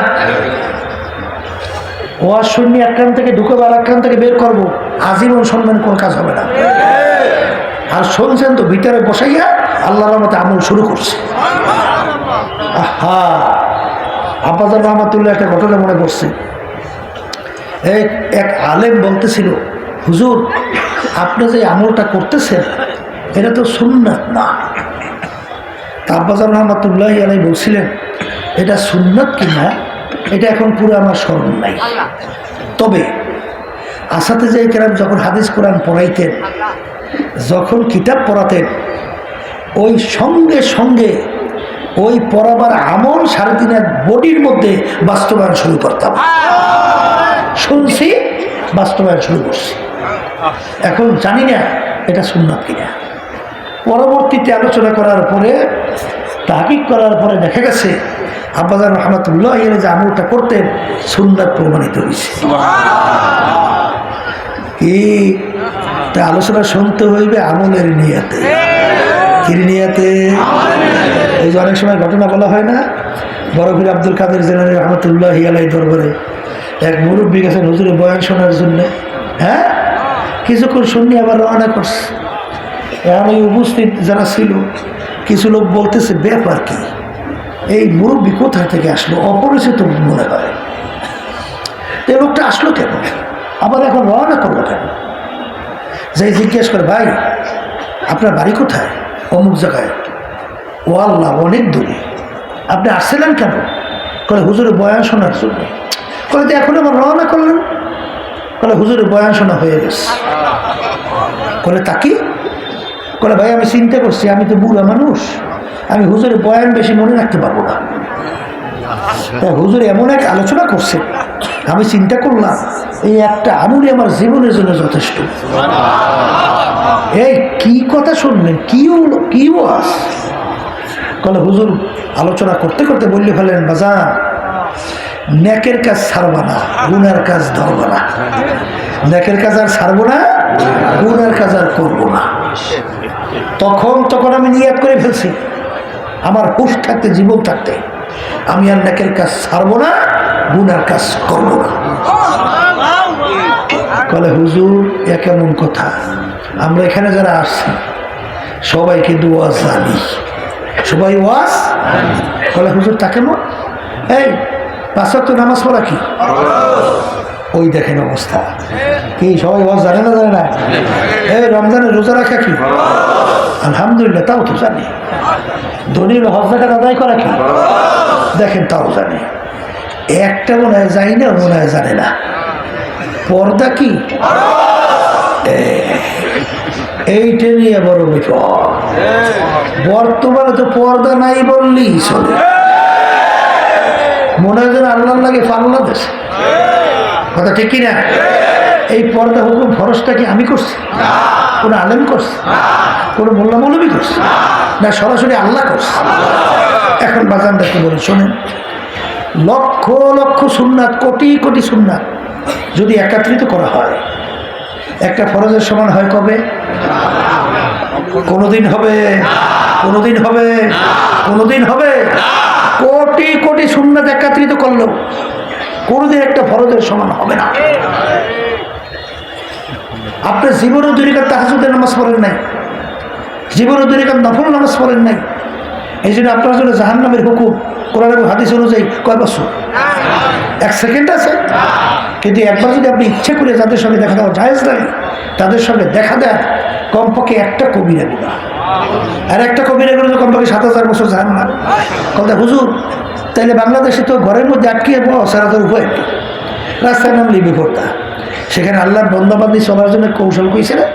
ওয়াজ শুনি এক কান থেকে ঢুকবো আর এক কান থেকে বের করবো, আজীবন শুনবেন, কোন কাজ হবে না। আর শুনছেন তো ভিতরে বসাইয়া আল্লাহর মতে আমল শুরু করছে। আহা, আব্বাজান রহমাতুল্লাহ একটা ঘটনা মনে পড়ছে। এক আলেম বলতেছিল, হুজুর আপনি যে আমলটা করতেছেন এটা তো সুন্নাত না। তা আব্বাজান রহমাতুল্লাহ আলাইহি বলছিলেন, এটা সুন্নাত কিনা এটা এখন পুরো আমার স্মরণ নাই, তবে আসাতে যে কেরাম যখন হাদিস কোরআন পড়াইতেন, যখন কিতাব পড়াতেন, ওই সঙ্গে সঙ্গে ওই পড়াবার আমল 3.5 বডির মধ্যে বাস্তবায়ন শুরু করতাম। শুনছি, বাস্তবায়ন শুরু করছি। এখন জানি না এটা সুন্নাত কিনা। পরবর্তীতে আলোচনা করার পরে, তাহকিক করার পরে দেখা গেছে আব্বাজান রহমাতুল্লাহ যে আমলটা করতেন সুন্নাত প্রমাণিত হয়েছে। কি তা আলোচনা শুনতে হইবে আমলের নিয়াতে। কি নিয়াতে? এই যে অনেক সময় ঘটনা বলা হয় না, বড় পীর আব্দুল কাদের জিলানী রহমতুল্লাহ আলাইহি দরবারে এক মুরব্বী গেছেন হুজুরের বয়ান শোনার জন্য। হ্যাঁ, কিছুক্ষণ শুনি আবার রওনা করছে। এখন এই উপস্থিত যারা ছিল কিছু লোক বলতেছে ব্যাপার কি, এই মুরব্বী কোথা থেকে আসলো, অপরিচিত মনে হয়, এই লোকটা আসলো কেন, আবার এখন রওনা করলো কেন? যাই জিজ্ঞেস করে, ভাই আপনার বাড়ি কোথায়? অমুক জায়গায়। ও আল্লাহ, অনেক দূরে, আপনি আসছিলেন কেন? বলে হুজুরের বয়ান শোনার জন্য। বলে তো এখন আবার রওনা করলেন? বলে হুজুরের বয়ান শোনা হয়ে গেছে। বলে তা কি? বলে ভাই আমি চিন্তা করছি, আমি তো বুড়া মানুষ, আমি হুজুরের বয়ান বেশি মনে রাখতে পারবো না। হুজুর এমন এক আলোচনা করছে, আমি চিন্তা করলাম এই একটা আমুলি আমার জীবনের জন্য যথেষ্ট। এই কি কথা শুনলেন, কি ওয়াজ? বলে হুজুর আলোচনা করতে করতে বললে ফেলেন, বাজান নেকের কাজ ছাড়বা না, গুনার কাজ ধরবা না। নেকের কাজ আর ছাড়বো না, গুনার কাজ আর করবো না। তখন আমি নিয়াত করে ফেলছি, আমার হুঁশ থাকতে, জীবন থাকতে আমি আর নেকের কাজ ছাড়বো না, গুনার কাজ করবো না। বলে হুজুর এ কেমন কথা? আমরা এখানে যারা আসছি সবাই কিন্তু ওয়াজ জানি, সবাই ওয়াজ। বলে হুজুর তা কেমন? এই 5 ওয়াক্ত নামাজ পড়া কি? ওই দেখেন অবস্থা কি, সবাই ওয়াজ জানে না? জানে না? এই রমজানের রোজা রাখা কি? আলহামদুলিল্লাহ, তাও তো জানি। ধনীর হজ জাকাত আদায় করা কি? দেখেন তাও জানে। একটা মনে হয় জানি না, মনে হয় জানে না। পর্দা কি? এইটা নিয়ে বড় বিপদ। বর্তমানে তো পর্দা নাই বললেই চলে, মনে হয় যেন আল্লাহর লাগে পাল্লা দেশে। কথা ঠিক কিনা? এই পর্দা হুকুম ফরজটা কি আমি করছি? কোনো আলেম করছে? কোনো মোল্লা মৌলবী করছে? না সরাসরি আল্লাহ করছে। এখন বাজানদাকে বলি, শোনেন, লক্ষ লক্ষ সুন্নাত, কোটি কোটি সুন্নাত যদি একত্রিত করা হয়, একটা ফরজের সমান হয় কবে? কোনোদিন হবে? কোনোদিন হবে? কোনোদিন হবে? কোটি কোটি সুন্নাত একত্রিত করলো কোনোদিন একটা ফরজের সমান হবে না। আপনার জীবনও 2 রাকাত তাহাজ্জুদের নামাজ পড়েন নাই, জীবনও 2 রাকাত নফল নামাজ পড়েন নাই, এই জন্য আপনার জন্য জাহান্নামের হুকুম কোরআন এবং হাদিস অনুযায়ী কয় বছর? 1 সেকেন্ড আছে। কিন্তু একবার যদি আপনি ইচ্ছে করে যাদের সঙ্গে দেখা দেওয়া জায়েজ নাই, তাদের সঙ্গে দেখা দেন, কমপক্ষে একটা কবিরা গুনাহ, আর একটা কবিরা গুনাহ কমপক্ষে 7000 বছর জাহান্নাম। কথা হুজুর তাইলে বাংলাদেশে তো ঘরের মধ্যে আটকিয়ে সারাদের উপায়, রাস্তায় নামলি বিপদটা। সেখানে আল্লাহর বন্দাবান্দি চলার জন্য কৌশল কইছে না?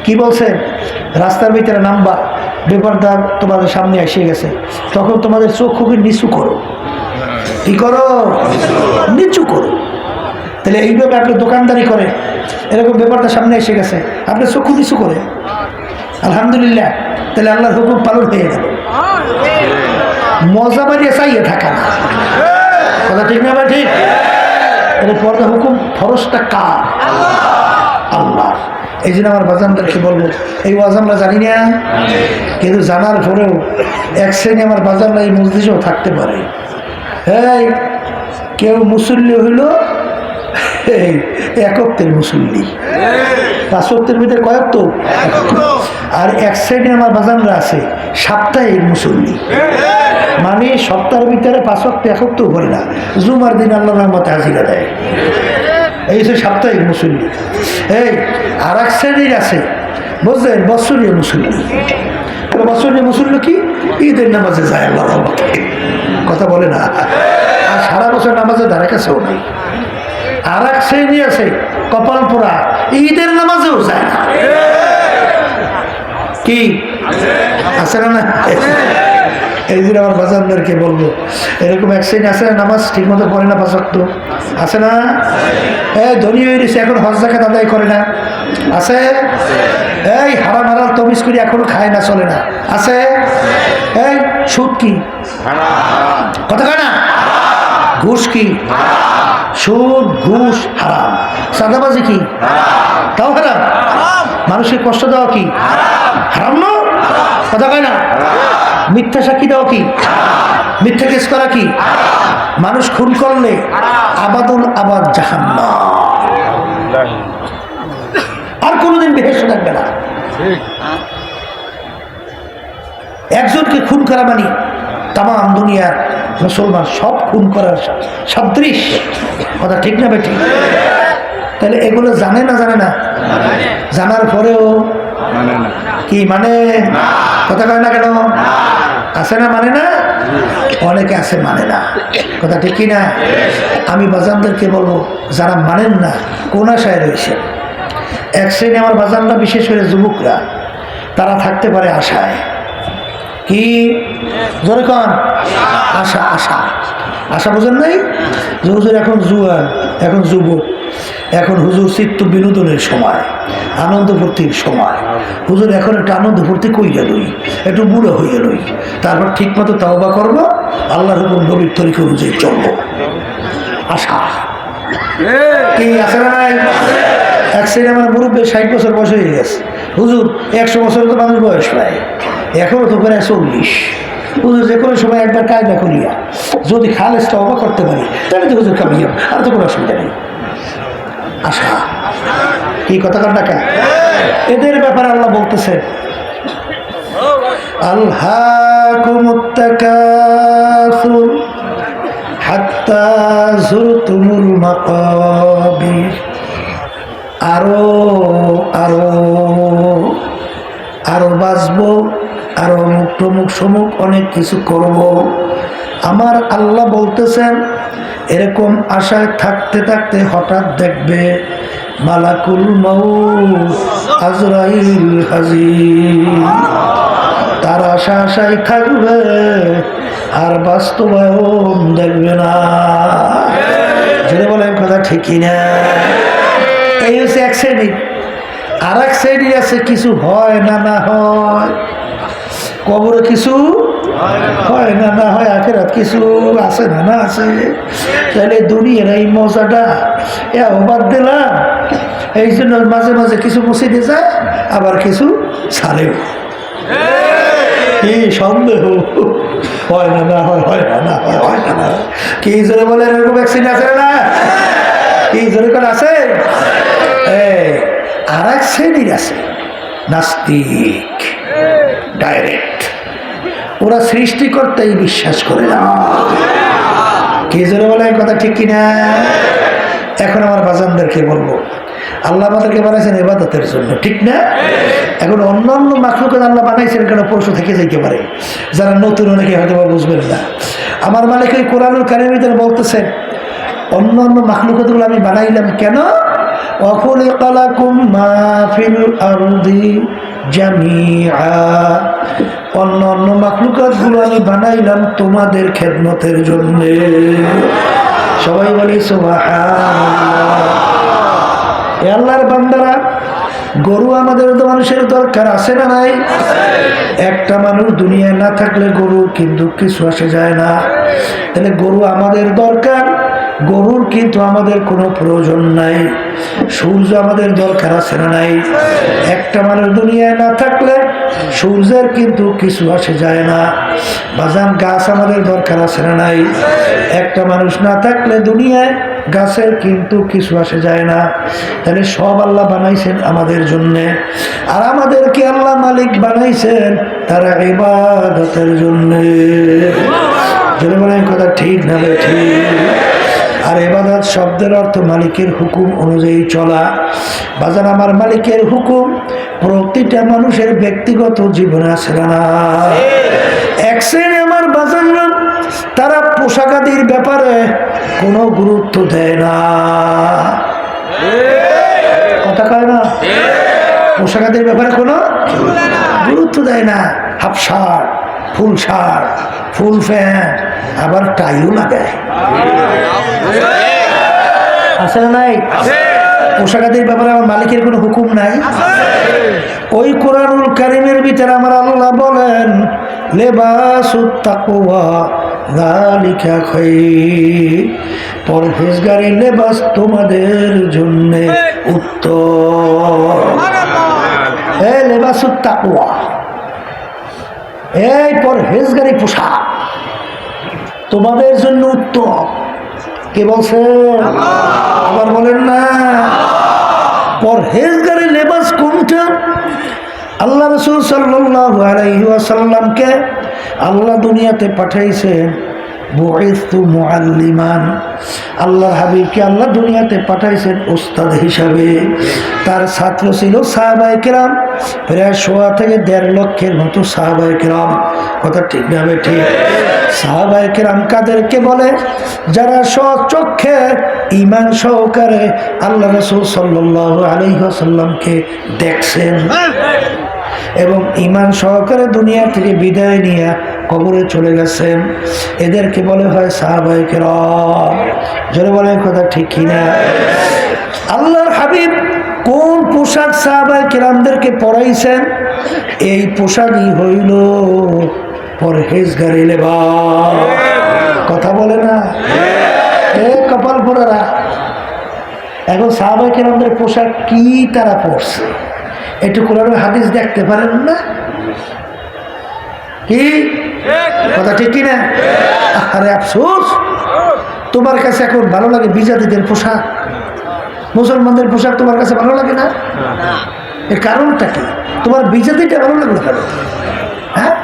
কি বলছে? রাস্তার ভিতরে নামবা, বিপদটা তোমাদের সামনে এসে গেছে, তখন তোমাদের চোখকে নিচু করো। কি করো? নিচু করো। তাহলে এইভাবে আপনি দোকানদারি করে, এরকম ব্যাপারটা সামনে এসে গেছে, আপনি চক্ষু নিচু করে আলহামদুলিল্লাহ, তাহলে আল্লাহর হুকুম পালন হয়ে গেল। মজা বাড়িয়ে চাইয়ে থাকা না। কথা ঠিক না? বা ঠিক? তাহলে পর্দা হুকুম ফরজটা কার? আল্লাহ। এই জন্য আমার বাজানদারকে বলবো, এই ওয়াজ আমরা জানি না, কিন্তু জানার পরেও এক শ্রেণী আমার বাজানরা এই মসজিদেও থাকতে পারে। এই কেউ মুসল্লি হইল এই একত্বের মুসল্লি, 5 ওয়াক্তের ভিতরে কয়েকত, আর এক শ্রেণী আমার বাজানরা আছে সাপ্তাহিক মুসল্লি, মানে সপ্তাহের ভিতরে 5 ওয়াক্ত একত্ব করে না, জুমার দিন আল্লাহর রহমতে হাজিরা দেয়। এই হচ্ছে সাপ্তাহিক মুসল্লি। এই আর এক শ্রেণীর আছে বুঝলেন বৎসরীয় মুসল্লি। বৎসরীয় মুসল্লি কি? ঈদের নামাজে যায় আল্লাহর রহমতে, কথা বলে না, আর সারা বছর নামাজে ধারে কাছেও নাই। আর এক শ্রেণী আছে কপাল পোড়া, ঈদের নামাজেও যায় না। কি আছে না? এই জন্য আমার বাজানদারকে বলবো, এরকম এক শ্রেণী আছে না, নামাজ ঠিক মতো পড়ে না, 5 ওয়াক্ত আছে না? ধনী হয়ে গেছে, এখন হজ জাকাত আদায় করে না, আছে? এই হারাম হালাল তমিজ করি এখনো খায় না, চলে না, আছে? এই সুদ কি? কথা কয় না? ঘুষ কি? সুদ ঘুষ হারাম। চাঁদাবাজি কি? তাও হারাম। মানুষকে কষ্ট দেওয়া কি? হারাম না? কথা কয় না? মিথ্যা সাক্ষী দেওয়া কি? মিথ্যা কেস করা কি? মানুষ খুন করলে আবাদুল আবাদ জাহান্নাম, আর কোনোদিন বেহেশতে থাকবে না। একজনকে খুন করা মানে তাম দুনিয়ার মুসলমান সব খুন করার সদৃশ। কথা ঠিক না বেঠিক? তাহলে এগুলো জানে না জানে না? জানার পরেও কি মানে? কথা কয় না কেন? আছে না মানে না? অনেকে আছে মানে না। কথা ঠিক কি না? আমি বাজানদেরকে বলবো, যারা মানেন না কোন আশায় রয়েছে। এক শ্রেণী আমার বাজানরা, বিশেষ করে যুবকরা, তারা থাকতে পারে আশায়। কি জোরে কন? আশা। আশা আশা বোঝেন নাই? যে হুজুর এখন জুয়ান, এখন যুবক, এখন হুজুর চিত্ত বিনোদনের সময়, আনন্দ ফুর্তির সময়। হুজুর এখন একটু আনন্দ ফুর্তি কইয়া লই, একটু বুড়ো হইয়া লই, তারপর ঠিক মতো তাওবা করবো, আল্লাহর হুকুম নবীর তরিকা অনুযায়ী চলবো। আশা কি আছে না নাই? এক শ্রেণী আমার মুরব্বী 60 বছর বয়স হয়ে গেছে। হুজুর 100 বছর তো মানুষ বয়স প্রায়, এখনো তো প্রায় 40। হুজুর যে কোনো সময় একবার কায়দা করিয়া যদি খালেজ তওবা করতে পারি তাহলে তো হুজুর কামিয়াব, আর তো কোনো অসুবিধা নেই। আশা কি কথা কর না কেন? এদের ব্যাপারে আল্লাহ বলতেছেন, আলহাকুমুত তাকাসুর হাত্তা যুরতুমুল মাকাবির। আরো আরো আরো বাঁচবো, আরো অমুক তমুক সমুক অনেক কিছু করব। আমার আল্লাহ বলতেছেন, এরকম আশায় থাকতে থাকতে হঠাৎ দেখবে মালাকুল মউত আজরাইল হাজির। তার আশা আশায় থাকবে আর বাস্তবায়ন দেখবে না। যদি বলেন কথা ঠিকই না? এই হচ্ছে এক শ্রেণী। আর এক শ্রেণী আছে, কিছু হয় না না হয়, কবরে কিছু হয় না না হয়, আখেরাত কিছু আছে না না আছে। তাহলে দুনিয়ার এই মজাটা বাদ দিলাম। এই জন্য মাঝে মাঝে কিছু মসজিদে যায়, আবার কিছু ছাড়েও। কি সন্দেহ হয় না না হয়, হয় না না হয়, হয় না না। কি জোরে বলে এরকম ভ্যাকসিন আছে না? কি জোরে করে আছে? আর এক শ্রেণীর আছে নাস্তিক, ডাইরেক্ট। ওরা সৃষ্টিকর্তাই বিশ্বাস করে না। কি জোরে বলে কথা ঠিক কিনা? এখন আমার বাজানদেরকে বলবো, আল্লাহ আমাদেরকে বানাইছেন ইবাদতের জন্য, ঠিক না? এখন অন্য অন্য মাখলুক আল্লাহ বানাইছেন কেন? পরশু থেকে যাইতে পারে, যারা নতুন অনেকে হয়তো বা বুঝবেন না। আমার মালিক ওই কোরআনুল কারীমের ভিতরে বলতেছেন, অন্য অন্য মাখলুকগুলো আমি বানাইলাম কেন? وَخُلِقَ لَكُم مَّا فِي الْأَرْضِ جَمِيعًا। অন্য অন্য মাখলুকাতগুলো আমি বানাইলাম তোমাদের খেদমতের জন্য। সবাই বলি সুবহানাল্লাহ। আল্লাহর বান্দারা, গরু আমাদের তো মানুষের দরকার আছে না নাই? একটা মানুষ দুনিয়ায় না থাকলে গরু কিন্তু কিছু আসে যায় না। তাহলে গরু আমাদের দরকার, গরুর কিন্তু আমাদের কোনো প্রয়োজন নাই। সূর্য আমাদের দরকার আছে না নাই? একটা মানুষ দুনিয়ায় না থাকলে সূর্যের কিন্তু কিছু আসে যায় না। বাজান গাছ আমাদের দরকার আছে না নাই? একটা মানুষ না থাকলে দুনিয়ায় গাছের কিন্তু কিছু আসে যায় না। তাহলে সব আল্লাহ বানাইছেন আমাদের জন্য, আর আমাদেরকে আল্লাহ মালিক বানাইছেন তারা ইবাদতের জন্য। যদি বলেন কথা ঠিক না ঠিক? আর ইবাদত শব্দের অর্থ মালিকের হুকুম অনুযায়ী চলা। বাজার আমার মালিকের হুকুম প্রতিটা মানুষের ব্যক্তিগত জীবনে আছে না? এক শ্রেণী আমার বাজার, তারা পোশাকাদির ব্যাপারে কোনো গুরুত্ব দেয় না। কথা কয় না? পোশাকাদির ব্যাপারে কোনো গুরুত্ব দেয় না। Half shirt, full shirt, full pant, আবার টাইও লাগায়। আছে না নাই? পোশাকাদির ব্যাপারে আমার মালিকের কোনো হুকুম নাই। ওই কোরআনুল কারীমের ভিতরে আমার আল্লাহ বলেন, লিবাসুত তাকওয়া যালিকা খায়র। পরহেজগারি লেবাস তোমাদের জন্য উত্তম। এই লিবাসুত তাকওয়া, এই পরহেজগারি পোশাক তোমাদের জন্য উত্তম। কে বলছে? আবার বলেন না। পরহেজগারি লেবাস কোনটা? আল্লাহ রাসূল সাল্লাল্লাহু আলাইহি ওয়াসাল্লামকে আল্লাহ দুনিয়াতে পাঠাইছেন বুইসতু মুআল্লিমান। আল্লাহর হাবিবকে আল্লাহ দুনিয়াতে পাঠাইছেন উস্তাদ হিসাবে। তার ছাত্র ছিল সাহাবায়ে কেরাম, প্রায় 1.5 থেকে 1.5 লক্ষের মতো সাহাবায়ে কেরাম। কথা ঠিক না ঠিক? সাহাবায়ে কেরাম কাদেরকে বলে? যারা স্বচক্ষে ঈমান সহকারে আল্লাহ রাসূল সাল্লাল্লাহু আলাইহি ওয়াসাল্লামকে দেখছেন এবং ঈমান সহকারে দুনিয়া থেকে বিদায় নিয়ে কবরে চলে গেছেন, এদেরকে বলে হয় সাহাবায়ে কেরাম। জোরে বলেন কথা ঠিক কিনা? আল্লাহর হাবিব কোন পোশাক সাহাবায়ে কেরামদেরকে পরাইছেন? এই পোশাকই হইল পরহেজগারি লেবাস। কথা বলে না এ কপাল পোড়ারা। এখন সাহাবায়ে কেরামদের পোশাক কি তারা পরছে? একটু কোরআনের হাদিস দেখতে পারেন না? কি কথা ঠিক কিনা? আরে আফসোস, তোমার কাছে এখন ভালো লাগে বিজাতিদের পোশাক, মুসলমানদের পোশাক তোমার কাছে ভালো লাগে না? এর কারণটা কি? তোমার বিজাতিটা ভালো লাগলো কেন? হ্যাঁ,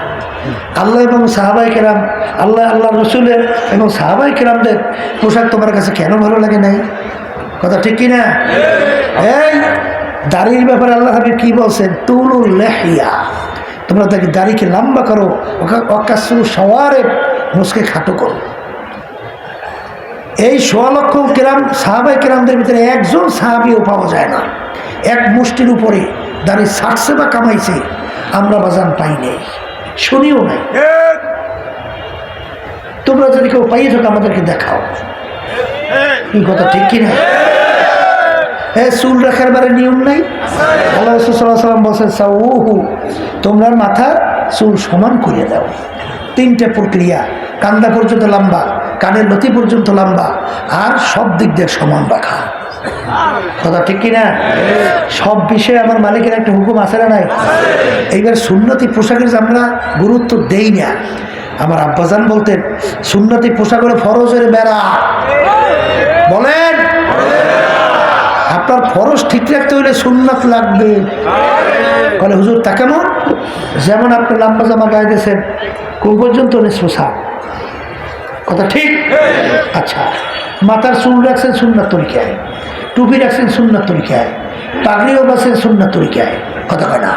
আল্লাহ এবং সাহাবায়ে কেরাম, আল্লাহ রসুলের এবং সাহাবায়ে কেরামদের পোশাক তোমার কাছে কেন ভালো লাগে নাই? কথা ঠিক কিনা? এই দাড়ির ব্যাপারে আল্লাহ হাবিব কি বলছেন? তুলুল লিহিয়া, তোমরা তাকে দাড়িকে লম্বা করো, অকাসরু শাওয়ারিব, মুসকে খাটো করো। এই 1.5 লক্ষ কেরাম সাহাবায়ে কেরামদের ভিতরে একজন সাহাবিও পাওয়া যায় না এক মুষ্টির উপরে দাড়ি ছাড়ছে বা কামাইছে আমরা বাজান পাই নাই, শুনিও নাই। তোমরা যদি কেউ পাইয়ে থাকো আমাদেরকে দেখাও। এই কথা ঠিক কিনা? চুল রাখার বারে নিয়ম নাই? আল্লাহ রাসূল সাল্লাল্লাহু আলাইহি ওয়াসাল্লাম বলেন সাউহু, তোমরা মাথা চুল সমান করে দাও। 3টে প্রক্রিয়া: কান্দা পর্যন্ত লম্বা, কানের লতি পর্যন্ত লম্বা, আর সব দিক দিয়ে সমান রাখা। কথা ঠিক কিনা? সব বিষয়ে আমার মালিকের একটা হুকুম আছে না নাই? এইবার সুন্নতি পোশাকের আমরা গুরুত্ব দেই না। আমার আব্বাজান বলতেন সুন্নতি পোশাক হলো ফরজের বেড়া। বলেন, আপনার ফরজ ঠিক রাখতে হলে সুন্নাত লাগবে। বলে হুজুর তা কেমন? যেমন আপনি লম্বা জামা গায়ে দিয়েছেন কোন পর্যন্ত পোশাক, কথা ঠিক? আচ্ছা, মাথার চুল রাখছেন সুন্নাত তরিকায়, টুপি রাখছেন সুন্নাত তরিকায়, পাগড়িও বাঁধছেন সুন্নাত তরিকায়। কথা কয় না?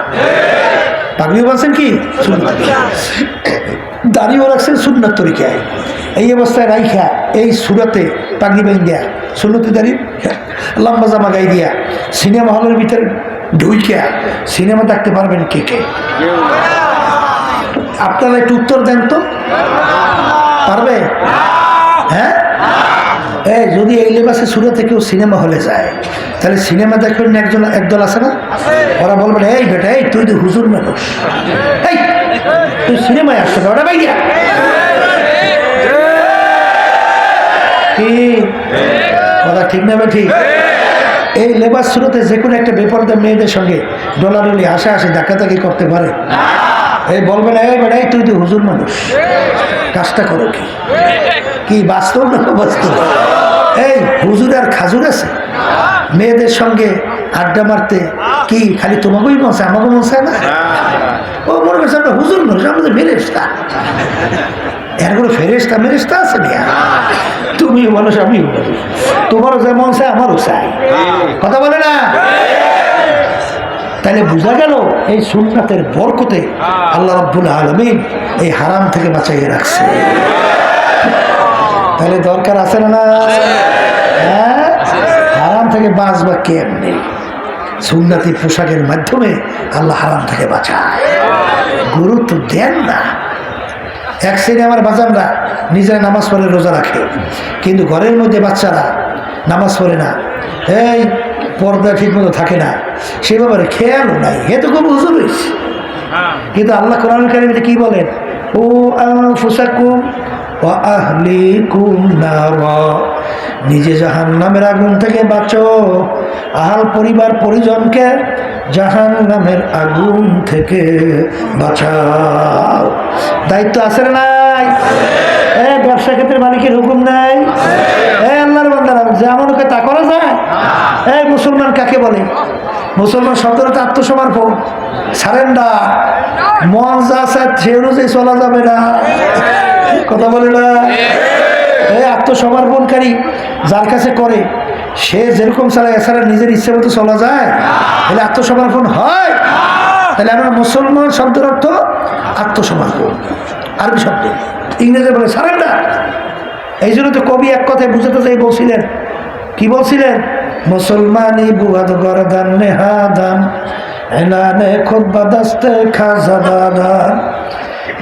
পাগড়িও বাঁধছেন কি সুন্নাত, দাড়িও রাখছেন সুন্নাত তরিকায়। এই অবস্থায় রাইখা এই সুরাতে পাগড়ি বাইন দেয়া, সুন্নতি দাড়ি, লম্বা জামা গায়ে দিয়া সিনেমা হলের ভিতরে ঢুইকা সিনেমা দেখতে পারবেন কে কে? আপনারা একটু উত্তর দেন তো, পারবে? হ্যাঁ, এই যদি এই লেবাসে সুরাতে কেউ সিনেমা হলে যায় তাহলে সিনেমা দেখবেন না একদল আছে না, ওরা বলবেন এই বেটা, এই তুই তো হুজুর মানুষ, এই তুই সিনেমায় আসছে না, ওটা বাইয়া কি কথা ঠিক না? ঠিক। এই লেবাস শুরুতে যে কোনো একটা বেপরদা মেয়েদের সঙ্গে ডলাডলি আসে ধাক্কাধাক্কি করতে পারে? এই বলবেন এই বেটা, এই তুই তো হুজুর মানুষ, কাজটা করো কি বাস্তব না বাস্তব? এই হুজুর আর খাজুর আছে মেয়েদের সঙ্গে আড্ডা মারতে, কি খালি তোমাকেই মন চায় আমাকে মন চায় না? ও মনে করছে আমরা হুজুর মানুষ, আমাদের ফেরেশতা। এর কোনো ফেরেশতা মেরেশতা আছে না? তুমিও মানুষ আমিও মানুষ, তোমারও যে মন চায় আমারও চাই। কথা বলে না? তাহলে বোঝা গেল এই সুন্নাতের বরকতে আল্লাহ রাব্বুল আলামিন এই হারাম থেকে বাঁচাইয়ে রাখছে। তাহলে দরকার আছে না? হ্যাঁ, হারাম থেকে বাঁচবা কেমনে? সুন্নতি পোশাকের মাধ্যমে আল্লাহ হারাম থেকে বাঁচায়। গুরুত্ব দেন না। এক শ্রেণী আমার বাজানরা নিজেরা নামাজ পড়ে রোজা রাখে, কিন্তু ঘরের মধ্যে বাচ্চারা নামাজ পড়ে না, এই পর্দা ঠিক মতো থাকে না, সে ব্যাপারে খেয়ালও নাই। এ তো খুব হুজুর হয়েছে। কিন্তু আল্লাহ কোরআন কারীমে কি বলেন? ও আনফুসাকুম ওয়া আহলিকুম নারা, নিজে জাহান্নামের আগুন থেকে বাঁচো, আহাল পরিবার পরিজনকে জাহান্নামের আগুন থেকে বাঁচাও। দায়িত্ব আছে না নাই? ব্যবসা ক্ষেত্রে মালিকের হুকুম নাই? আল্লাহর বান্দারা যেমন তা করা যায়? মুসলমান কাকে বলে? মুসলমান শব্দটা আত্মসমর্পণ, সারেন্ডার। মন যা আছে সে অনুযায়ী চলা যাবে না, কথা বলে না। এই আত্মসমর্পণকারী যার কাছে করে সে যেরকম চালায়, এছাড়া নিজের ইচ্ছে মতো চলা যায়, তাহলে আত্মসমর্পণ হয়। তাহলে আমরা মুসলমান শব্দের অর্থ আত্মসমর্পণ, আরবি শব্দ, ইংরেজি বলে সারেন্ডার। এই জন্য তো কবি এক কথায় বুঝাতে চাই বলছিলেন, কি বলছিলেন? মুসলমানি বুয়াদ গরদান নেহাদান এলানে খুদ বাদাস্তে খাজাদান।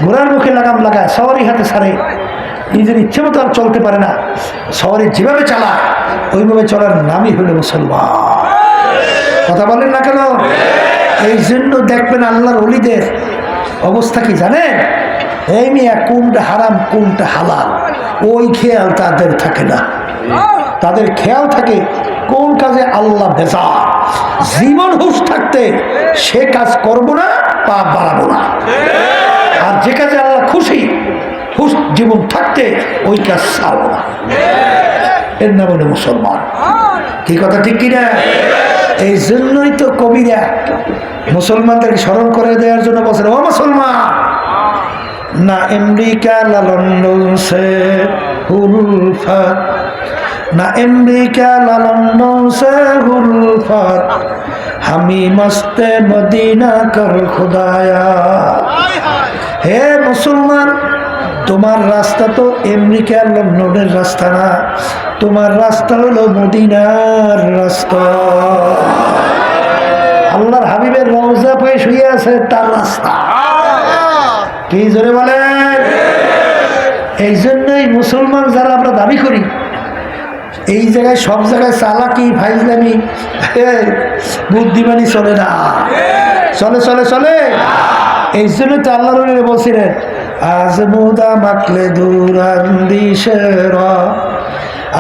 ঘোড়ার মুখে লাগাম লাগায়, সওয়ারি হাতে ছাড়ে, নিজের ইচ্ছে মতো আর চলতে পারে না, সওয়ারি যেভাবে চালায় ওইভাবে চলার নামই হলো মুসলমান। কথা বলেন না কেন? এই জন্য দেখবেন আল্লাহর ওলিদের অবস্থা কি জানেন? এই মিয়া কোনটা হারাম কোনটা হালাল ওই খেয়াল তাদের থাকে না। তাদের খেয়াল থাকে কোন কাজে আল্লাহ বেজা, জীবন হুঁশ থাকতে সে কাজ করব না, পাপ বাড়াবো না। আর যে কাজে আল্লাহ খুশি, হুঁশ জীবন থাকতে ওই কাজ ছাড়বো না। এর নাম হলো মুসলমান। কি কথা ঠিক কিনা? এই জন্যই তো কবিরা মুসলমানদেরকে স্মরণ করে দেওয়ার জন্য বলছেন, ও মুসলমান, না আমেরিকা লন্ডন সে হুলফাত, না আমেরিকা লন্ডন সে হুলফাত, হামি মস্তে মদিনা কর খুদায়া। হে মুসলমান, তোমার রাস্তা তো আমেরিকা লন্ডনের রাস্তা না, তোমার রাস্তা হলো মদিনার রাস্তা। আল্লাহর হাবিবের রওজা পায়ে শুয়ে আছে তার রাস্তা। কি জোরে বলেন? এই জন্যই মুসলমান যারা আমরা দাবি করি, এই জায়গায় সব জায়গায় চালাকি ফাইজলামি বুদ্ধিমানি চলে না, চলে চলে চলে। এই জন্য তো আল্লাহ রসুল বলছিলেন, আজ মুদা মাকলে দুরান্দিশের,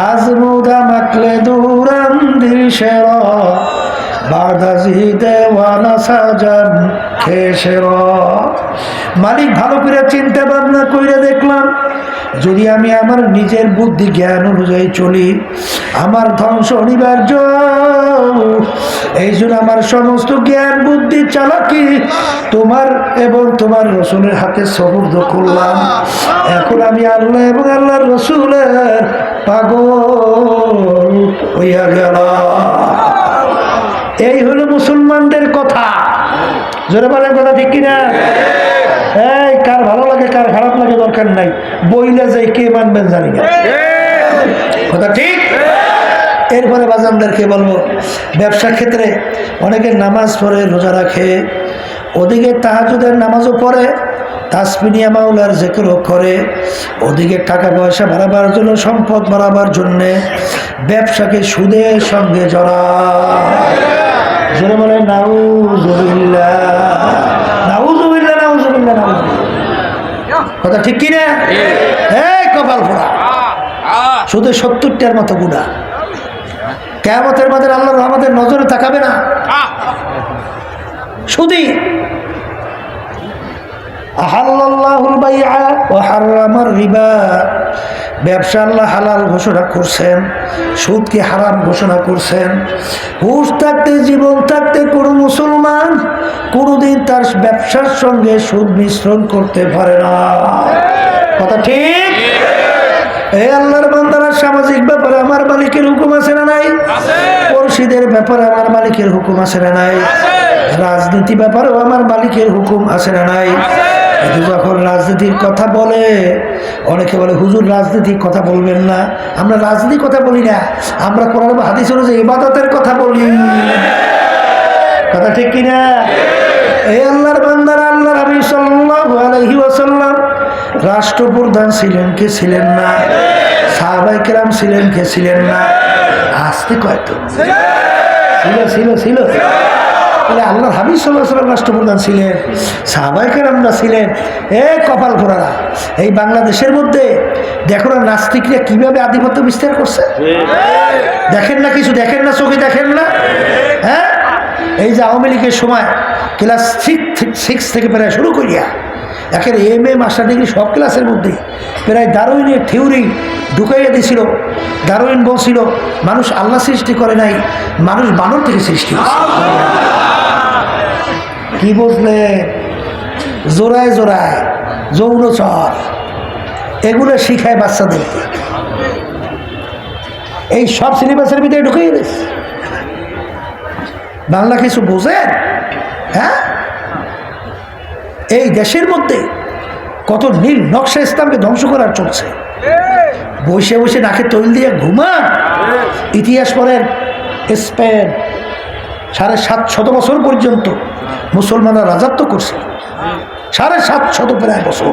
আজ মুদা মাকলে দুরান্দিশের, বাদাজি দেওয়ানা সাজান খেসের। মালিক ভালো করে চিন্তা ভাবনা করে দেখলাম, যদি আমি আমার নিজের বুদ্ধি জ্ঞান অনুযায়ী চলি, আমার ধ্বংস অনিবার্য। এই জন্য আমার সমস্ত জ্ঞান বুদ্ধি চালাকি তোমার এবং তোমার রসুলের হাতে সুপুর্দ করলাম। এখন আমি আল্লাহ এবং আল্লাহর রসুলের পাগল হইয়া গেলাম। এই হলো মুসলমানদের কথা। জোরে বলেন কথা ঠিক কিনা? এই কার ভালো লাগে কার খারাপ লাগে দরকার নাই, বইলে যাই কে মানবেন জানি না, কথা ঠিক। এরপরে বাজানদেরকে বলবো, ব্যবসা ক্ষেত্রে অনেকে নামাজ পড়ে, রোজা রাখে, ওদিকে তাহাজ্জুদের নামাজও পড়ে, তাসবিহ মাওলার জিকিরও করে, ওদিকে টাকা পয়সা বাড়াবার জন্য, সম্পদ বাড়াবার জন্যে ব্যবসাকে সুদের সঙ্গে জড়ায়। জোরে বলে নাউজুবিল্লাহ, নাউজুবিল্লাহ, নাউজুবিল্লাহ, নাউজুবিল্লাহ। কথা ঠিক কিনা? এই কপাল ফোড়া, সুদের 70টার মতো গুনাহ। কিয়ামতের মাঠে আল্লাহ আমাদের নজরে তাকাবে না সুদী। আহাল্লাল্লাহুল বাইআ ওয়া হারামার রিবা, ব্যবসা আল্লাহ হালাল ঘোষণা করছেন, সুদকে হারাম ঘোষণা করছেন। হুঁশ থাকতে, জীবন থাকতে কোনো মুসলমান কোনোদিন তার ব্যবসার সঙ্গে সুদ মিশ্রণ করতে পারে না, কথা ঠিক। এই আল্লাহর বান্দারা সামাজিক ব্যাপারে আমার মালিকের হুকুম আছে না নাই? পরিষদের ব্যাপারে আমার মালিকের হুকুম আছে না নাই? রাজনীতি ব্যাপারেও আমার মালিকের হুকুম আছে না নাই? কিন্তু যখন রাজনীতির কথা বলে, অনেকে বলে হুজুর রাজনীতির কথা বলবেন না। আমরা রাজনীতির কথা বলি না, আমরা কোরআন বা হাদিস অনুযায়ী ইবাদতের কথা বলি, কথা ঠিক কিনা? এই আল্লাহর বান্দারা আল্লাহর হাবিব সাল্লাল্লাহু আলাইহি ওয়াসাল্লাম রাষ্ট্রপ্রধান ছিলেন কে ছিলেন না? সাহাবায়ে কেরাম ছিলেন কে ছিলেন না? আসতে কয় তো ছিল ছিল ছিল। তাহলে আল্লাহর হাবিব সাল্লাল্লাহু আলাইহি ওয়াসাল্লাম রাষ্ট্রপ্রধান ছিলেন, সাহাবায়ে কেরামরা ছিলেন। কপাল ফোড়ারা, এই বাংলাদেশের মধ্যে দেখো না নাস্তিকরা কিভাবে আধিপত্য বিস্তার করছে। দেখেন না কিছু, দেখেন না চোখে দেখেন না? হ্যাঁ, এই যে আওয়ামী লীগের সময় ক্লাস 6 থেকে প্রায় শুরু করিয়া একের MA মাস্টার ডিগ্রি সব ক্লাসের মধ্যে প্রায় ডারউইনের থিওরি ঢুকাইয়া দিয়েছিল। ডারউইন বলছিল মানুষ আল্লাহ সৃষ্টি করে নাই, মানুষ বানর থেকে সৃষ্টি হয়েছে। কি বুঝলে? জোড়ায় জোড়ায় যৌনচর এগুলো শিখায় বাচ্চাদেরকে, এই সব সিলেবাসের ভিতরে ঢুকিয়ে দিস। বাংলা কিছু বোঝেন? হ্যাঁ, এই দেশের মধ্যে কত নীল নকশা ইসলামকে ধ্বংস করার চলছে। বসে বসে নাকে তৈল দিয়ে ঘুমান। ইতিহাস পড়েন, স্পেন 750 বছর পর্যন্ত মুসলমানরা রাজত্ব করছে, 750 প্রায় বছর।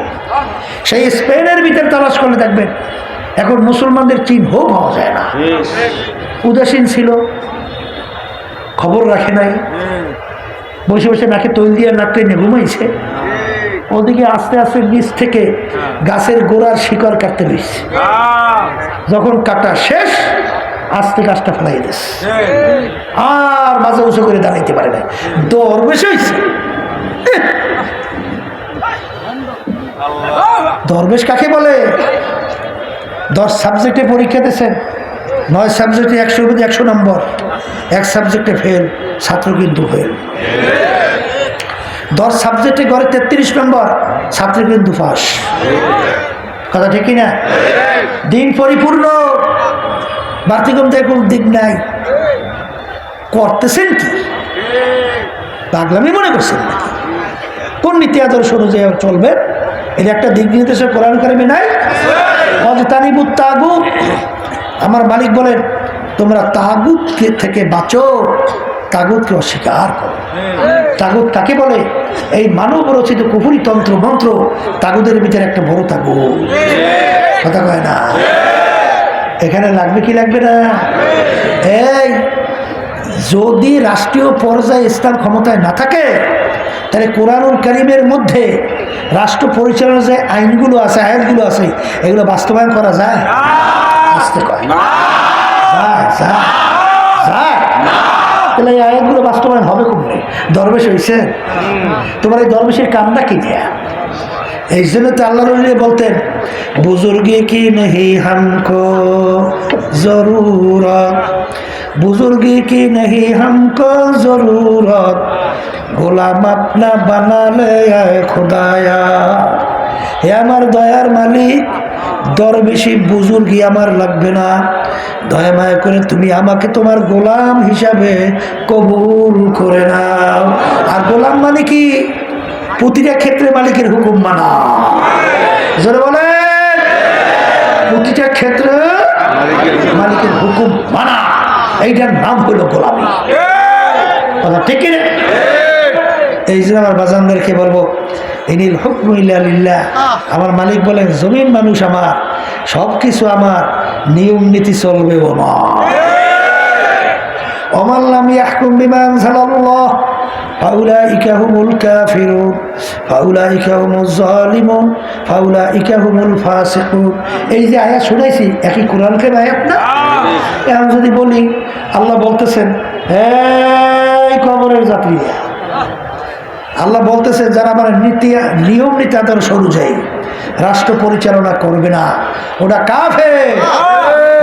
সেই স্পেনের ভিতরে তালাশ করলে দেখবেন এখন মুসলমানদের চিহ্ন পাওয়া যায় না। উদাসীন ছিল, খবর রাখে নাই, বসে বসে নাকে তৈল দিয়ে নাক টেনে ঘুমাইছে। ওদিকে আস্তে আস্তে নিচ থেকে গাছের গোড়ার শিকড় কাটতে দিচ্ছে। যখন কাটা শেষ আস্তে গাছটা ফেলাই দিস, আর মাঝে উঁচু করে দাঁড়াইতে পারে না, দরবেশ হয়েছে। দরবেশ কাকে বলে? 10 সাবজেক্টে পরীক্ষা দিয়েছেন, 9 সাবজেক্টে 100 মধ্যে 100 নম্বর, 1 সাবজেক্টে ফেল, ছাত্র কিন্তু ফেল। 10 সাবজেক্টে গড়ে 33 নম্বর, ছাত্র কিন্তু পাস। কথা ঠিক কিনা? দিন পরিপূর্ণ, বাড়তি কমতে কোনো দিক নাই। করতেছেন কি? পাগলামি মনে করছেন নাকি? কোন নীতি আদর্শ অনুযায়ী চলবে? এর একটা দিক নির্দেশে কোরআন কারিমে নাই? অজতানিবুত তাগুত, আমার মালিক বলেন তোমরা তাগুত থেকে বাঁচো, তাগুতকে অস্বীকার করো। তাগুত কাকে বলে? এই মানব রচিত কুফরি তন্ত্র মন্ত্র তাগুদের ভিতরে একটা বড় তাগুত। কথা কয় না? এখানে লাগবে কি লাগবে না? এই যদি রাষ্ট্রীয় পর্যায়ে ইসলাম ক্ষমতায় না থাকে, তাহলে কোরআনুল কারীমের মধ্যে রাষ্ট্র পরিচালনার যে আইনগুলো আছে, আয়াতগুলো আছে, এগুলো বাস্তবায়ন করা যায়? আসতে কয় যায়। তাহলে এই আয়াতগুলো বাস্তবায়ন হবে কমবে? দরবেশ হয়েছে তোমার, এই দরবেশের কামটা কি দেয়া? এই জন্য তো আল্লাহ রসুল বলতেন বুজুর্গে কি নেহি হামকো জরুরত, বুজুর্গে কি নেহি হামকো জরুরত, গোলাম আপনা বানালে খোদায়া। হে আমার দয়ার মালিক, দরবেশি বুজুর্গি আমার লাগবে না, দয়া মায়া করে তুমি আমাকে তোমার গোলাম হিসাবে কবুল করে নাও। আর গোলাম মানে কি? প্রতিটা ক্ষেত্রে মালিকের হুকুম মানা। জোরে বলেন, প্রতিটা ক্ষেত্রে মালিকের হুকুম মানা, এইটার নাম হলো গোলামি। কথা ঠিক কিনা? এই জন্য আমার বাজানদেরকে বলবো, ইনিল হুকমু ইল্লা লিল্লাহ। আমার মালিক বলেন জমিন মানুষ আমার, সব কিছু আমার, নিয়ম নীতি চলবে না। ওমান লাম ইয়াহকুম বিমা আনজালাল্লাহ ফাউলাইকা হুমুল কাফিরুন ফাউলাইকা হুমুজ জালিমুন ফাউলাইকা হুমুল ফাসিকুন। এই যে আয়াত শুনাইছি, একই কোরআনকে আয়াত না? এখন যদি বলি আল্লাহ বলতেছেন এই কবরের যাত্রীরা, আল্লাহ বলতেছেন যারা আমার নিয়ম নীতি আদর্শ অনুযায়ী রাষ্ট্র পরিচালনা করবে না, ওটা কাফের,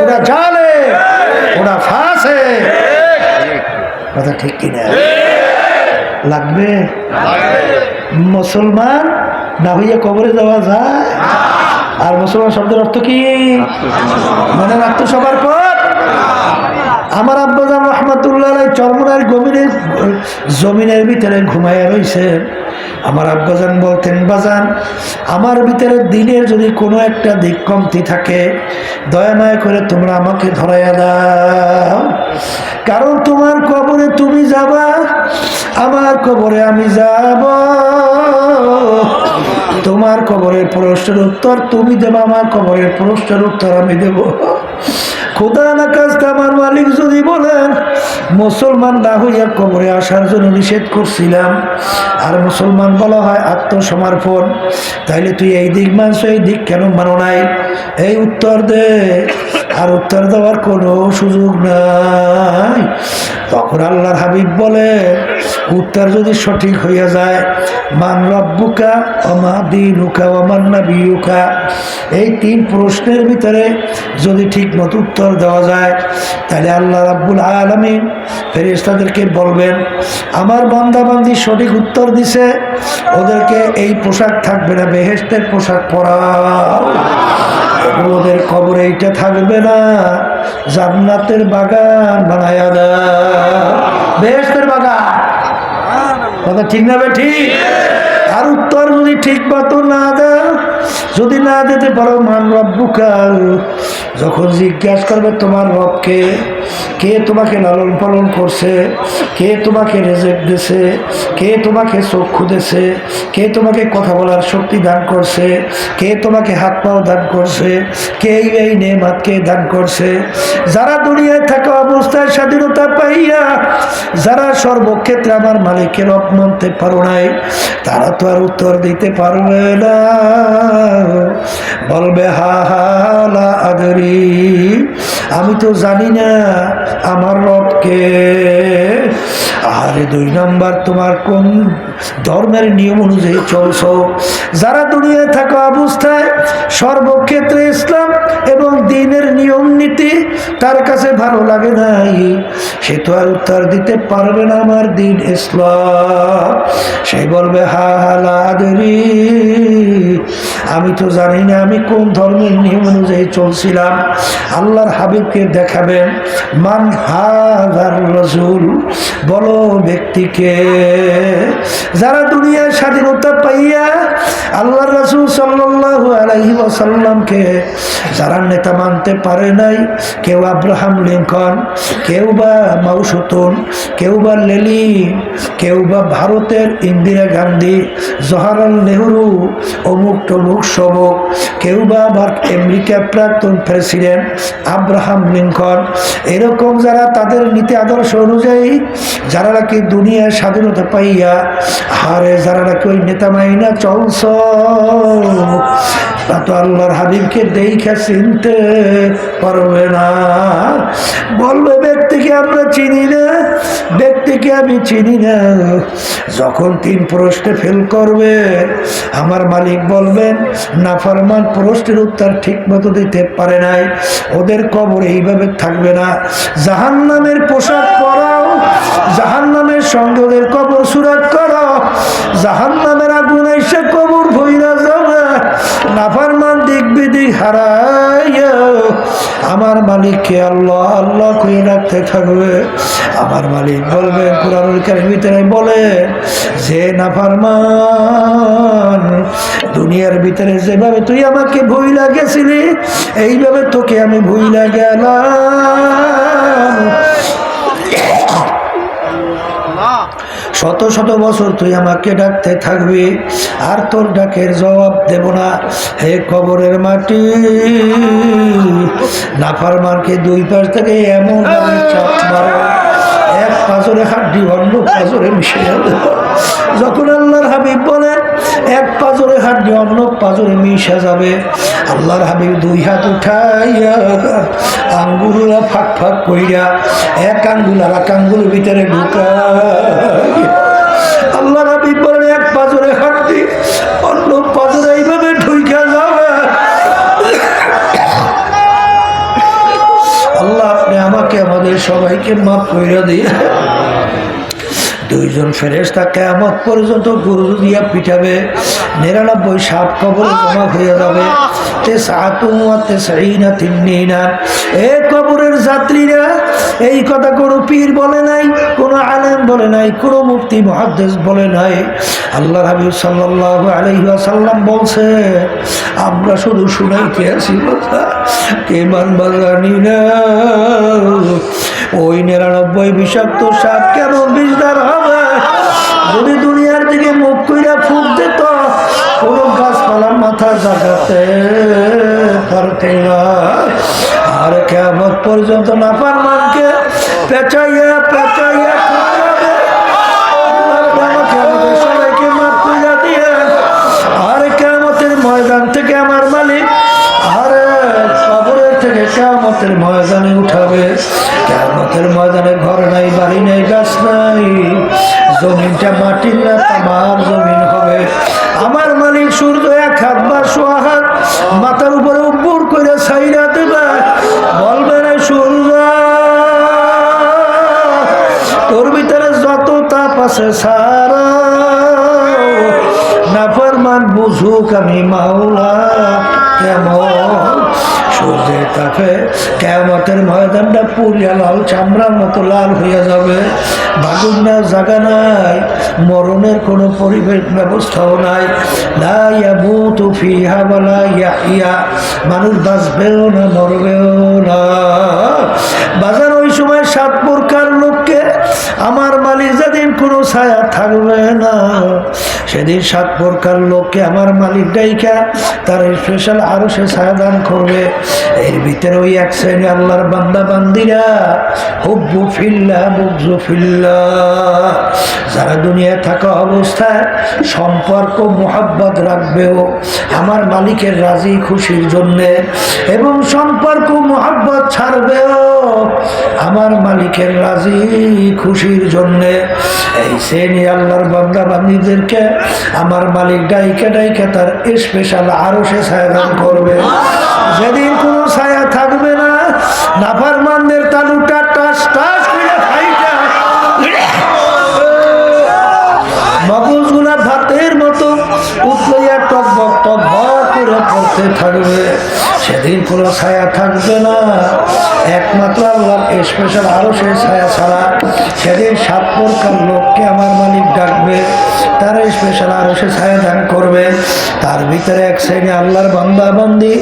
ওটা জালেম, ওটা ফাসিক। কথা ঠিক কিনা? লাগবে? মুসলমান না হইয়া কবরে যাওয়া যায়? আর মুসলমান শব্দের অর্থ কি? মানে রাখতো সবার পর। আমার আব্বাজান রহমাতুল্লাহ চরমনার জমিনের ভিতরে ঘুমাইয়া রয়েছেন। আমার আব্বাজান বলতেন, বাজান আমার ভিতরে দিনের যদি কোনো একটা দিক কমতি থাকে, দয়া মায়া করে তোমরা আমাকে ধরাইয়া দাও, কারণ তোমার কবরে তুমি যাবা, আমার কবরে আমি যাব। তোমার কবরের প্রশ্নের উত্তর তুমি দেবা, আমার কবরের প্রশ্নের উত্তর আমি দেব। খোদা না কাজটা আমার মালিক যদি বলেন মুসলমান না হইয়া কবরে আসার জন্য নিষেধ করছিলাম, আর মুসলমান বলা হয় আত্মসমর্পণ, তাইলে তুই এই দিক মানছ, এই দিক কেন মানো নাই? এই উত্তর দে। আর উত্তর দেওয়ার কোনো সুযোগ নাই। তখন আল্লাহর হাবিব বলে, উত্তর যদি সঠিক হইয়া যায়, মান রব্বুকা ওমা দীনুকা ওমান নাবিয়ুকা, এই 3 প্রশ্নের ভিতরে যদি ঠিক মতো উত্তর দেওয়া যায়, তাহলে আল্লাহ রাব্বুল আলামিন ফেরেশতাদেরকে বলবেন, আমার বান্দা বান্দি সঠিক উত্তর দিছে, ওদেরকে এই পোশাক থাকবে না, বেহেশতের পোশাক পরাও। ওদের কবরে এইটা থাকবে না, জান্নাতের বাগান বানায়া দাও, বেহেশতের বাগান। কথা ঠিক না ঠিক? আর উত্তর যদি ঠিক মতো না দেয়, যদি না দিতে পারো, মান রব্বুকা, যখন জিজ্ঞাসা করবে তোমার রবকে, কে তোমাকে লালন পালন করছে, কে তোমাকে রেজেক দিছে, কে তোমাকে চক্ষু দিছে, কে তোমাকে কথা বলার শক্তি দান করছে, কে তোমাকে হাত পাও দান করছে, কে এই নেমাতকে দান করছে, যারা দুনিয়ায় থাকা অবস্থায় স্বাধীনতা পাইয়া যারা সর্বক্ষেত্রে আমার মালিকের রব মানতে পারো নাই, তারা তো আর উত্তর দিতে পারবে না। বলবে হা হা লা আদরি, আমি তো জানি না আমার রবকে। আরে 2 নাম্বার, তোমার কোন ধর্মের নিয়ম অনুযায়ী চলছো? যারা দুনিয়ায় থাকা অবস্থায় সর্বক্ষেত্রে ইসলাম এবং দ্বীনের নিয়ম নীতি তার কাছে ভালো লাগে নাই, সে তো আর উত্তর দিতে পারবে না আমার দ্বীন ইসলাম। সে বলবে হা হা লা আদরি, আমি তো জানি না আমি কোন ধর্মের নিয়ম অনুযায়ী চলছিলাম। আল্লাহর হাবিবকে দেখাবেন, মান হাযার রাসূল, বলো ব্যক্তিকে। যারা দুনিয়ার স্বাধীনতা পাইয়া আল্লাহর রাসূল সাল্লাল্লাহু আলাইহি ওয়াসাল্লামকে যারা নেতা মানতে পারে নাই, কেউ আব্রাহাম লিঙ্কন, কেউ বা মাও সেতুং, কেউ বা লেনিন, কেউ বা ভারতের ইন্দিরা গান্ধী, জওহরলাল নেহরু, অমুক তমুক সমুক, কেউ বা আবার আমেরিকার প্রাক্তন প্রেসিডেন্ট আব্রাহাম লিঙ্কন, এরকম যারা তাদের নীতি আদর্শ অনুযায়ী যারা নাকি দুনিয়ার স্বাধীনতা পাইয়া, আরে যারা নাকি ওই নেতা মাইনা চলছ, তা তো আল্লাহর হাবিবকে দেখে চিনতে পারবে না। বলবে ব্যক্তিকে আমরা চিনি না, ব্যক্তিকে আমি চিনি না। যখন 3 প্রশ্নে ফেল করবে, আমার মালিক বলবেন নাফরমান প্রশ্নের উত্তর ঠিক মতো দিতে পারে নাই, ওদের কবর এইভাবে থাকবে না, জাহান্নামের পোশাক পরাও, জাহান্নামের সঙ্গে ওদের কবর সুরাত করো, জাহান্নামের আগুন এসে কবর ভইরা যাবে। নাফরমান দিক বিদিক হারাইয়া আমার মালিককে আল্লাহ আল্লাহ কয়ে রাখতে থাকবে। আমার মালিক বলবে, কোরআনুল কারীমের ভিতরে বলে, যে নাফরমান, দুনিয়ার ভিতরে যেভাবে তুই আমাকে ভুইলা গেছিলি, এইভাবে তোকে আমি ভুইলা গেলাম। শত শত বছর তুই আমাকে ডাকতে থাকবি, আর তোর ডাকের জবাব দেব না। হে কবরের মাটি, নাফরমানকে 2 পাশ থেকে এমন চাপ মারো, এক পাঁজরে হাড্ডি অন্য পাঁজরে মিশে যাবে। যখন আল্লাহর হাবিব বলেন এক পাঁজরে হাড্ডি অন্য পাঁজরে মিশে যাবে, আল্লাহর হাবিব 2 হাত উঠাইয়া আঙ্গুলরা ফাঁক ফাঁক কইরা এক আঙ্গুল আর এক আঙ্গুলের ভিতরে ঢুকায়, আল্লাহর হাবিব বলেন এক পাঁজরে হাড্ডি অন্য পাঁজরে এইভাবে ঢুইকা যাবে। আল্লাহ আপনি আমাকে আমাদের সবাইকে মাফ কইরা দিয়ে। 2 জন ফেরেশতা কিয়ামত পর্যন্ত গরু দিয়া পিটাবে, 99 সাপ কবরে জমা হয়ে যাবে। এ কবরের যাত্রীরা, এই কথা কোনো পীর বলে নাই, কোনো আলেম বলে নাই, কোনো মুফতি মুহাদ্দিস বলে নাই, আল্লাহর হাবিব সাল্লাল্লাহু আলাইহি ওয়াসাল্লাম বলছে, আমরা শুধু শুনাইতে আছি কথা, কে মানবা জানি না। ওই 99 বিষাক্ত সাপ কেমন বিষদার হবে, যদি দুনিয়ার দিকে মুখ কইরা ফুক দিত, কোন গাছপালার মাথা জাগাতে পারতে না। আর কিয়ামত পর্যন্ত নাফরমানকে পেঁচাইয়া পেঁচাইয়া সবাইকে মাফ কইরা দিয়ে, আর কিয়ামতের ময়দান থেকে আমার মালিক, আর কবরের থেকে কিয়ামতের কিয়ামতের ময়দানে উঠাবে। কিয়ামতের ময়দানে ঘর নাই, বাড়ি নাই, গাছ নাই, জমিনটা মাটির না তামার জমিন হবে। আমার মালিক সূর্য এক হাত বা সোয়া হাত মাথার উপরে উপর করে ছাইরা দেবে, বলবে রে সূর্য তোর ভিতরে যত তাপ আছে সারা নাফরমান বুঝুক আমি মাওলা কেমন। সূর্যের তাপে কিয়ামতের ময়দানটা পুরিয়া লাল চামড়ার মতো লাল হইয়া যাবে। বাগুন্যার জায়গা নাই, মরণের কোনো পরিবেশ ব্যবস্থাও নাই। লা ইয়ামুতু ফিহা ওয়ালা ইয়াহইয়া, মানুষ বাঁচবেও না মরবেও না। বাজার ওই সময় 7 প্রকার লোককে আমার মালিক যেদিন কোনো ছায়া থাকবে না, সেদিন 7 প্রকার লোককে আমার মালিক ডাইকা তার স্পেশাল আরো সে ছায়া দান করবে। এর ভিতরে ওই এক শ্রেণী আল্লাহর বান্দা বান্দিরা হুব্বু ফিল্লাহ বুগযু ফিল্লাহ, যারা দুনিয়ায় থাকা অবস্থায় সম্পর্ক মোহাব্বত রাখবেও আমার মালিকের রাজি খুশির জন্যে, এবং সম্পর্ক মোহাব্বত ছাড়বেও আমার মালিকের রাজি খুশির জন্যে। এই শ্রেণী আল্লাহর বান্দা বান্দিদেরকে আমার মালিক ডাইকা ডাইকা তার স্পেশাল আরো সে ছায়া দান করবে। যেদিন কোনো ছায়া থাকবে না, নাফরমানদের তালুটা টাস টাস করে ফাইটা মগজগুলা ভাতের মতো উতলাইয়া টকবক টকবক করে পড়তে থাকবে। সেদিন কোনো ছায়া থাকবে না, একমাত্র আল্লাহর স্পেশাল আরো সে ছায়া ছাড়া। সেদিন 7 প্রকার লোককে আমার মালিক ডাকবে, তার স্পেশাল আরো সে ছায়া দান করবে। তার ভিতরে এক শ্রেণী আল্লাহর বান্দা বান্দি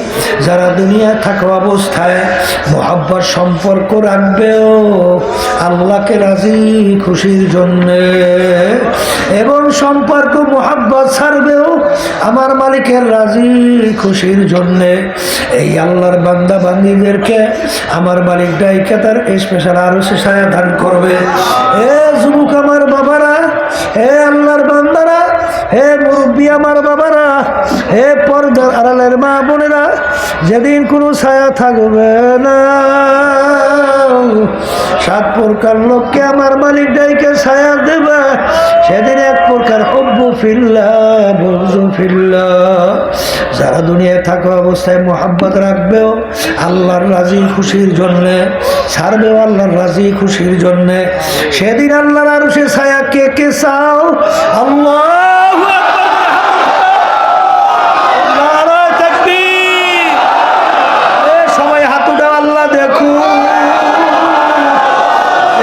যারা দুনিয়ায় থাকা অবস্থায় মোহাব্বত সম্পর্ক রাখবেও আল্লাহকে রাজি খুশির জন্যে, এবং সম্পর্ক মোহাব্বত ছাড়বেও আমার মালিকের রাজি খুশির জন্যে। এই আল্লাহর বান্দা বান্দিদেরকে আমার মালিক ডাইকা তার স্পেশাল আরো সে ছায়া দান করবে। এ যুবক আমার বাবারা, হে আল্লাহর বান্দারা, হে মুরব্বী আমার বাবারা, হে পর্দার আড়ালের মা বোনেরা, যেদিন কোনো ছায়া থাকবে না, 7 প্রকার লোককে আমার মালিক ডাইকে ছায়া দেবে। সেদিন এক প্রকার হুব্বু ফিল্লাহ বুগযু ফিল্লাহ, যারা দুনিয়ায় থাকা অবস্থায় মোহাব্বত রাখবেও আল্লাহর রাজি খুশির জন্যে, ছাড়বেও আল্লাহর রাজি খুশির জন্যে। সেদিন আল্লাহর আরো সে ছায়া কে কে চাও? আল্লাহু আকবার, নারায়ে তাকবীর। এ সবাই হাত উঠাও, আল্লাহ দেখুন।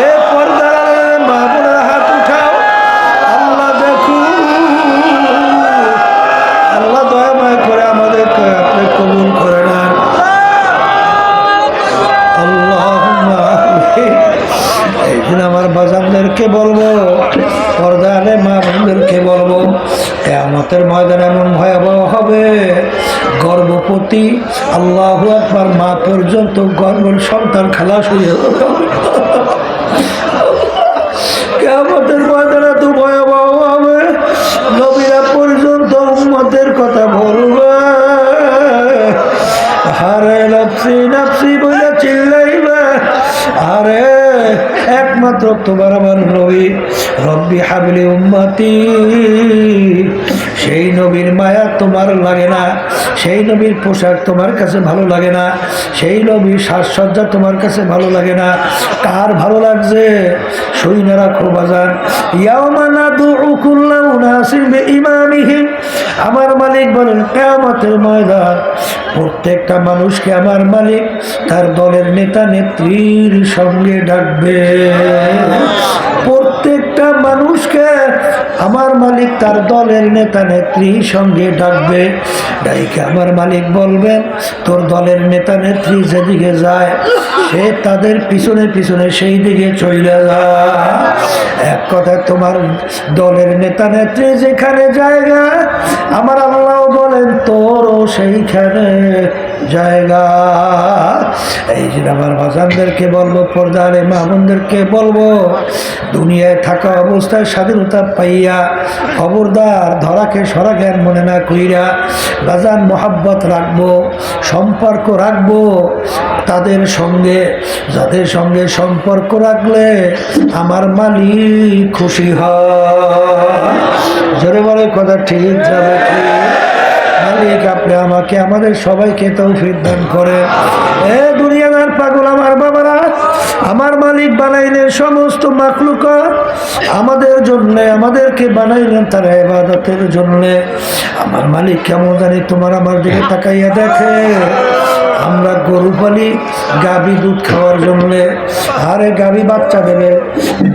এ পর্দার আড়ালের মা বোনেরা হাত উঠাও, আল্লাহ দেখুন। আল্লাহ দয়াময় করে আমাদেরকে আপনি কবুল করে নেন। আল্লাহুম্মা আমিন। এই দিন আমার বাজানদেরকে বলবো, পর্দারে মা বোনদেরকে বলবো, কিয়ামতের ময়দান এমন ভয়াবহ হবে, গর্ভবতী আল্লাহু আকবার মা পর্যন্ত গর্ভের সন্তান খালাস হয়ে যাবে। কিয়ামতের ময়দান এত ভয়াবহ হবে, নবীরা পর্যন্ত উম্মতের কথা বলবে, আরে নাফসি নাফসি বলে চিল্লাইবে। আরে একমাত্র তোমার আমার নবী রব্বি হাবলি উম্মতি, সেই নবীর মায়া তোমার লাগে না, সেই নবীর পোশাক তোমার কাছে ভালো লাগে না, সেই নবীর সাজসজ্জা তোমার কাছে ভালো লাগে না। কার ভালো লাগছে? শুনে রাখো বাজান, ইয়াউমা নাদউ কুল্লা উনাসিন বিইমামিহিম, আমার মালিক বলেন কিয়ামতের ময়দান প্রত্যেকটা মানুষকে আমার মালিক তার দলের নেতা নেত্রীর সঙ্গে ডাকবে। প্রত্যেকটা মানুষকে আমার মালিক তার দলের নেতা নেত্রীর সঙ্গে ডাকবে। ডাইকে আমার মালিক বলবেন তোর দলের নেতা নেত্রী যেদিকে যায় সে তাদের পিছনে পিছনে সেই দিকে চলে যায়। এক কথায় তোমার দলের নেতা নেত্রী যেখানে জায়গা আমার আল্লাহ বলেন তোরও সেইখানে জায়গা। এই যে আমার বাজানদেরকে বলবো, পর্দারে মা বোনদেরকে বলবো, দুনিয়ায় থাকা অবস্থায় স্বাধীনতা পাইয়া খবরদার ধরাকে সরা জ্ঞান মনে না কইরা বাজান মোহাব্বত রাখবো, সম্পর্ক রাখবো তাদের সঙ্গে, যাদের সঙ্গে সম্পর্ক রাখলে আমার মালিক খুশি হয়। জোরে বলে কথা ঠিক যাবে কি? মালিক আপনি আমাকে আমাদের সবাইকে তৌফিক দান করেন। এ দুনিয়াদার পাগল আমার বাবারা, আমার মালিক বানাইলেন সমস্ত মাখলুকাত আমাদের জন্য, আমাদেরকে বানাইলেন তার ইবাদতের জন্য। আমার মালিক কেমন জানি তোমার আমার দিকে তাকাইয়া দেখে। আমরা গরু পালি গাভী দুধ খাওয়ার জন্য, আরে গাভী বাচ্চা দেবে,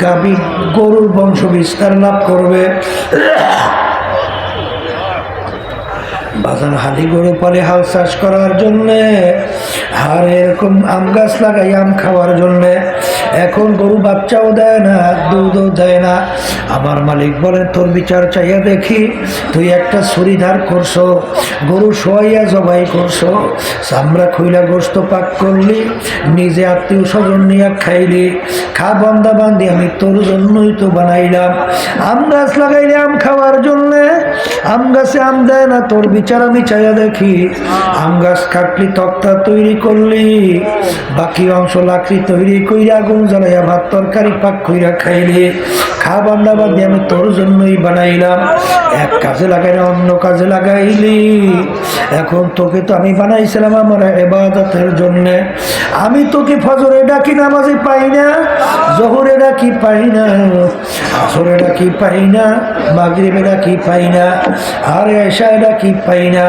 গাভী গরুর বংশ বিস্তার লাভ করবে। বাজার হালি গরু পালে হাল চাষ করার জন্যে, আর এরকম আম গাছ লাগাই আম খাওয়ার জন্যে। এখন গরু বাচ্চাও দেয় না, দুধও দেয় না। আমার মালিক বলেন তোর বিচার চাইয়া দেখি, তুই একটা ছুরি ধার করছো, গরু শোয়াইয়া জবাই করছো, চামড়া খুইলা গোস্ত পাক করলি, নিজে আত্মীয় স্বজন নিয়ে খাইলি, খা বন্দা বান্দি আমি তোর জন্যই তো বানাইলাম। আম গাছ লাগাইলে আম খাওয়ার জন্যে, আম গাছে আম দেয় না, তোর বিচার আমি চাইয়া দেখি। আম গাছ কাটলি, তক্তা তৈরি করলি, বাকি অংশ লাকড়ি তৈরি কইরা আগুন জ্বালাইয়া ভাত তরকারি পাক কইরা খাইলি, খা বান্দা বান্দি আমি তোর জন্যই বানাইলাম। এক কাজে লাগাই না অন্য কাজে লাগাইলি। এখন তোকে তো আমি বানাইছিলাম আমার ইবাদতের জন্য। আমি তোকে ফজরে ডাকি নামাজে পাই না, জোহরে ডাকি পাই না, আসরে ডাকি পাই না, মাগরিবে ডাকি পাই না, আর এশায় ডাকি পাই না।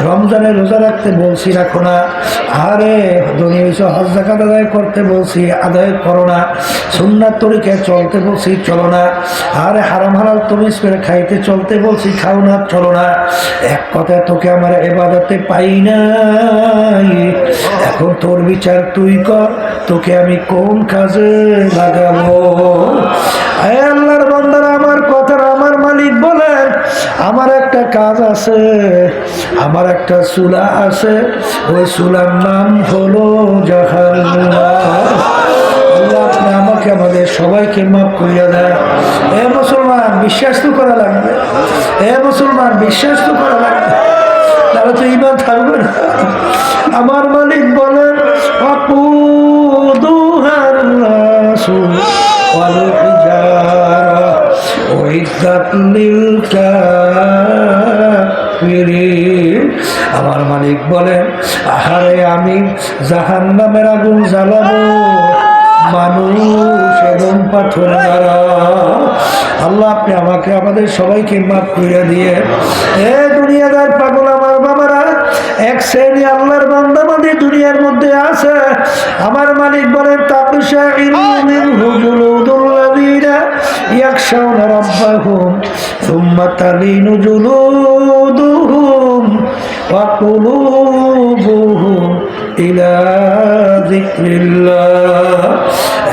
রমজানে রোজা রাখতে বলছি রাখো না, আরে দুনিয়া হজ যাকাত আদায় করতে বলছি আদায় করো না, সুন্নাত তরিকায় চলতে বলছি চলো না, আরে হারাম হালাল তমিজ করে খাইতে চলতে বলছি খাও না, চলো না। এক কথায় তোকে আমার ইবাদতে পাই নাই। এখন তোর বিচার তুই কর, তোকে আমি কোন কাজে লাগাবো? আল্লাহর বান্দারা আমার কথা, আমার মালিক বলেন আমার একটা কাজ আছে, আমার একটা চুলা আছে, ওই চুলার নাম হলো জাহান্নাম। আপনি আমাকে আমাদের সবাইকে মাফ করিয়া দেয়। এ মুসলমান বিশ্বাস তো করা লাগবে, এ মুসলমান বিশ্বাস তো করা লাগবে, তাহলে তো ঈমান থাকবে না। আমার মালিক বলেন ওয়াকুদুহান নাসু ওয়াল হিজারা উইদ্দাত লিল কাফিরিন। আমার মালিক বলেন আহারে আমি জাহান্নামের আগুন জ্বালাবো মানুষ এবং পাথর দ্বারা। আল্লাহ আপনি আমাকে আমাদের সবাইকে মাফ করে দিয়ে। এ দুনিয়াদার পাগল আমার বাবারা, এক শ্রেণী আল্লাহর বান্দা বান্দি দুনিয়ার মধ্যে আছে। আমার মালিক বলেন তাকশাইরু মিনহু জুলুদুল্লাযীনা ইয়াখশাউনা রাব্বাহুম সুম্মা তালিনু জুলুদুহুম ওয়া কুলুবুহুম ইলা যিকরিল্লাহ।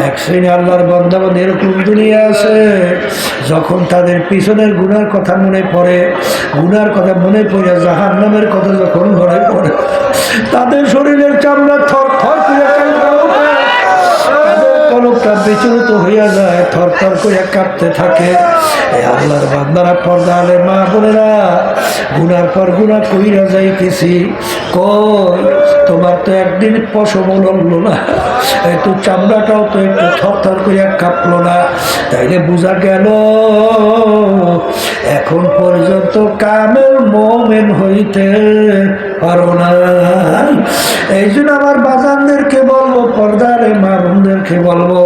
এক শ্রেণী আল্লাহর বান্দা বান্দি এরকম দুনিয়া আছে, যখন তাদের পিছনের গুনার কথা মনে পড়ে, গুনার কথা মনে পড়ে, জাহান্নামের কথা যখন মনে পড়ে, তাদের শরীরের চামড়া থর থর করে কাঁপতে ওঠে, তাদের কলকটা বিচলিত হইয়া যায়, থর থর করে কাঁপতে থাকে। এই আল্লাহর বান্দারা, পর্দা আলে মা বোনেরা, গুনার পর গুনাহ কইরা যাইতেছি, কই তোমার তো একদিন পশম লড়লো না, একটু চামড়াটাও তো একটু থরথর করে কাঁপলো না, তাইলে বোঝা গেল এখন পর্যন্ত কামেল মোমেন হইতে পারো না। এই জন্য আমার বাজানদেরকে বলবো, পর্দারে মা বোনদেরকে বলবো,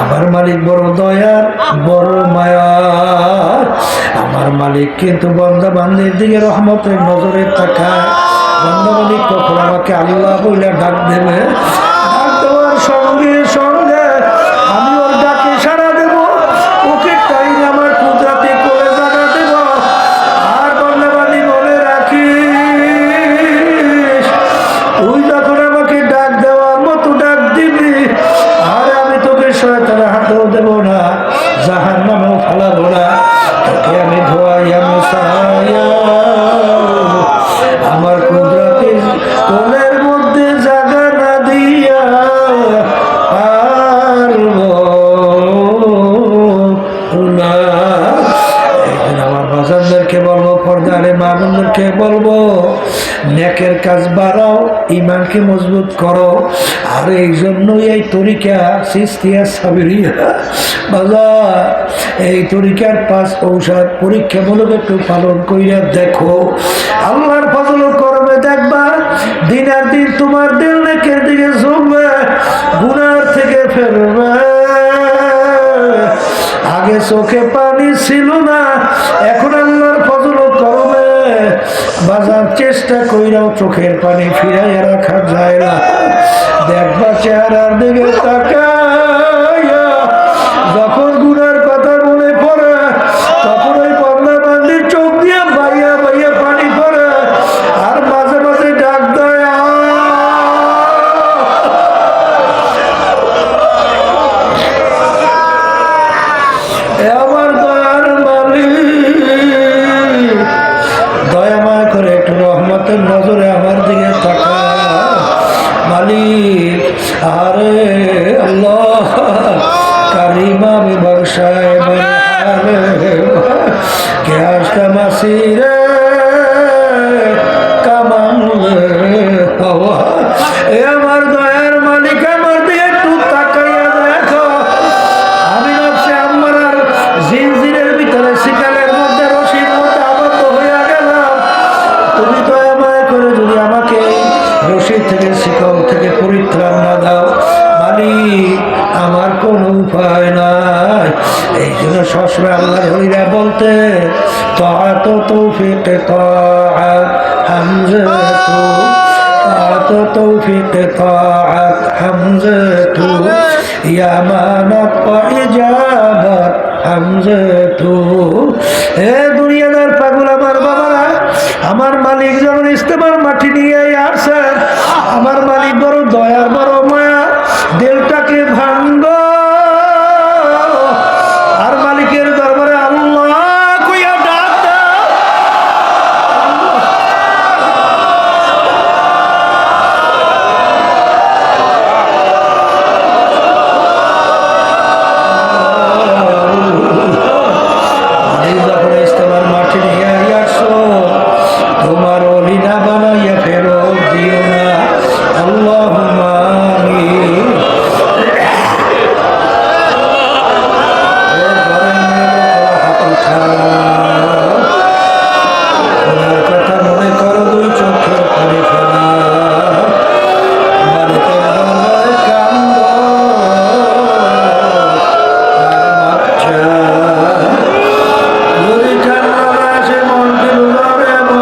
আমার মালিক বড় দয়ার, বড় মায়ার। আমার মালিক কিন্তু বান্দা বান্দির দিকে রহমতের নজরে তাকায়। বান্দা মালিক কখন আমাকে আল্লাহ বইলা ডাক দেবে, ডাক দেওয়ার সঙ্গে সঙ্গে আমি ওর ডাকে সাড়া দেব, ওকে টাইম আমার কুদরতে করে জানা দেব। আর বান্দা বান্দি বলে রাখিস, তুই যখন আমাকে ডাক দেওয়ার মতো ডাক দিবি, আর আমি তোকে শয়তানের হাতেও দেব না, জাহান্নামেও ফেলাবো না, তোকে আমি ধোয়াইয়া মুছাইয়া আমার কুদরতের কোলের মধ্যে জায়গা না দিয়া পারবো না। একদিন আমার বাজার ওকে বলবো নেকের কাজ বাড়াও, ইমানকে মজবুত করো। আর এই জন্যই এই তরিকা সিস্তিয়া সাবিরিয়া বাজার, এই তরিকার 5 ঔষধ পরীক্ষামূলক একটু পালন কইরা দেখো, আল্লাহর ফজল করবে, দেখবা দিন আর দিন তোমার দিল নেকের দিকে ঝুঁকবে, গুনার থেকে ফেরবে। আগে চোখে পানি ছিল না, এখন আল্লাহর ফজল করবে বাজার চেষ্টা কইরাও চোখের পানি ফিরাইয়া রাখা যায় না। দেখবা চেহারার দিকে তাকাইয়া যখন গুনার কথা মনে পড়ে, তখন ওই বন্ধা বান্দির চোখ দিয়ে বাইয়া বাইয়া পানি পড়ে, আর মাঝে মাঝে ডাক দেয়, আমার দয়ার মালিক, দয়া মায়া করে একটু রহমতের নজরে আমার দিকে তাকা মালিক। আরে আল্লাহ কারিমা বিবর্ষায় বরহালে কে আসতা মাসিরে কামালে হওয়া। এ আমার দয়ার মালিক, আমার দিকে একটু তাকাইয়া দেখো। আমি ভাবছি আমার আর জিনজিনের ভিতরে শিকালের মধ্যে রশির মধ্যে আবদ্ধ হইয়া গেলাম। তুমি দয়া মায়া করে যদি আমাকে রশিদ থেকে শিকল থেকে পরিত্রাণ না দাও মালিক, আমার কোনো উপায় নাই। এই জন্য সবসময় আল্লাহ হরিরা বলতে তাআত তৌফিক তাআত হামজাতু, তাআত তৌফিক তাআত হামজাতু, ইয়া মানাত ইজাবাত হামজাতু। এ দুনিয়াদার পাগল আমার বাবারা, আমার মালিক যখন ইস্তেমার মাটি নিয়ে আসেন, আমার মালিক বড় দয়ার বড় মায়া, দিলটাকে ভাঙ্গ আর মালিকের দরবারে আল্লাহ কইয়া ডাক দাও। যখন ইস্তেমার মাটি নিয়ে আসো, তোমার অলি না বানাইয়া ফেরত দিও না, আল্লাহুম্মা আমিন। ওনার কথা মনে করো, 2 চোখের পানি ফেলা, মালিকের দরবারে কান্দ আর মাচ্ছা। যদি কান্না আসে মন দিল না রে মা,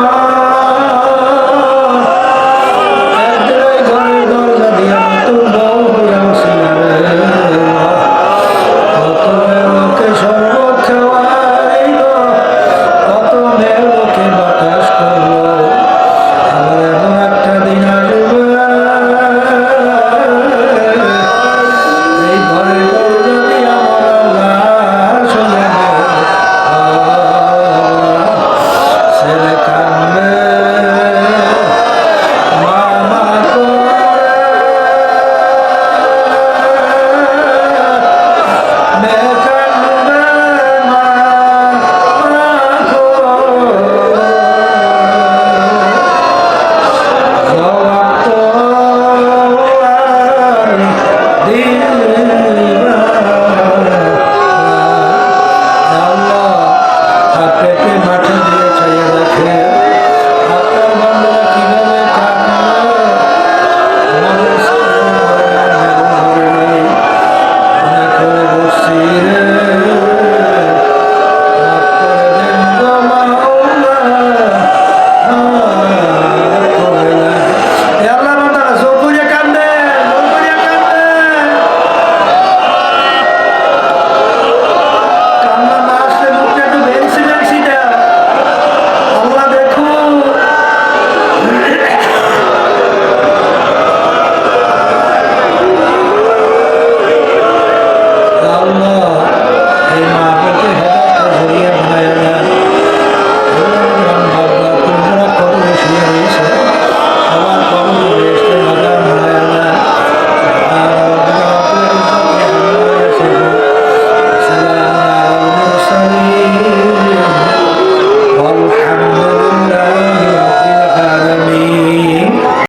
একদিন ঘরের দরজা দিয়া নতুন বউ হইয়া বসিলা রে মা। কত মেয়েকে শরবত খাওয়াইল, কত মেয়েকে বাতাস করলো, আবার এমন একটা দিন আসবে এই ঘরের দরজা দিয়া আমার লাশ হয়ে ছেলে কান্দে মামা করে, মেয়ে কান্দে মামা করে। জবাব তো আর দিবা না। আল্লাহ আপনাকে মাঠে দিয়ে চাইয়ে রাখে, আপনার বান্দারা কিভাবে কান্দে, আমাদের সামনে নেই, মনে করে বসছি রে, মাফ করে দেন গো মাওলা, মাফ করে দেন। এ আল্লাহ বান্দারা জোর করিয়া কান্দে, জোর করিয়া কান্দে। কান্না না আসলে মুখটা একটু ভেঙছি ভেঙছি দেয়, আল্লাহ দেখুন। আল্লাহ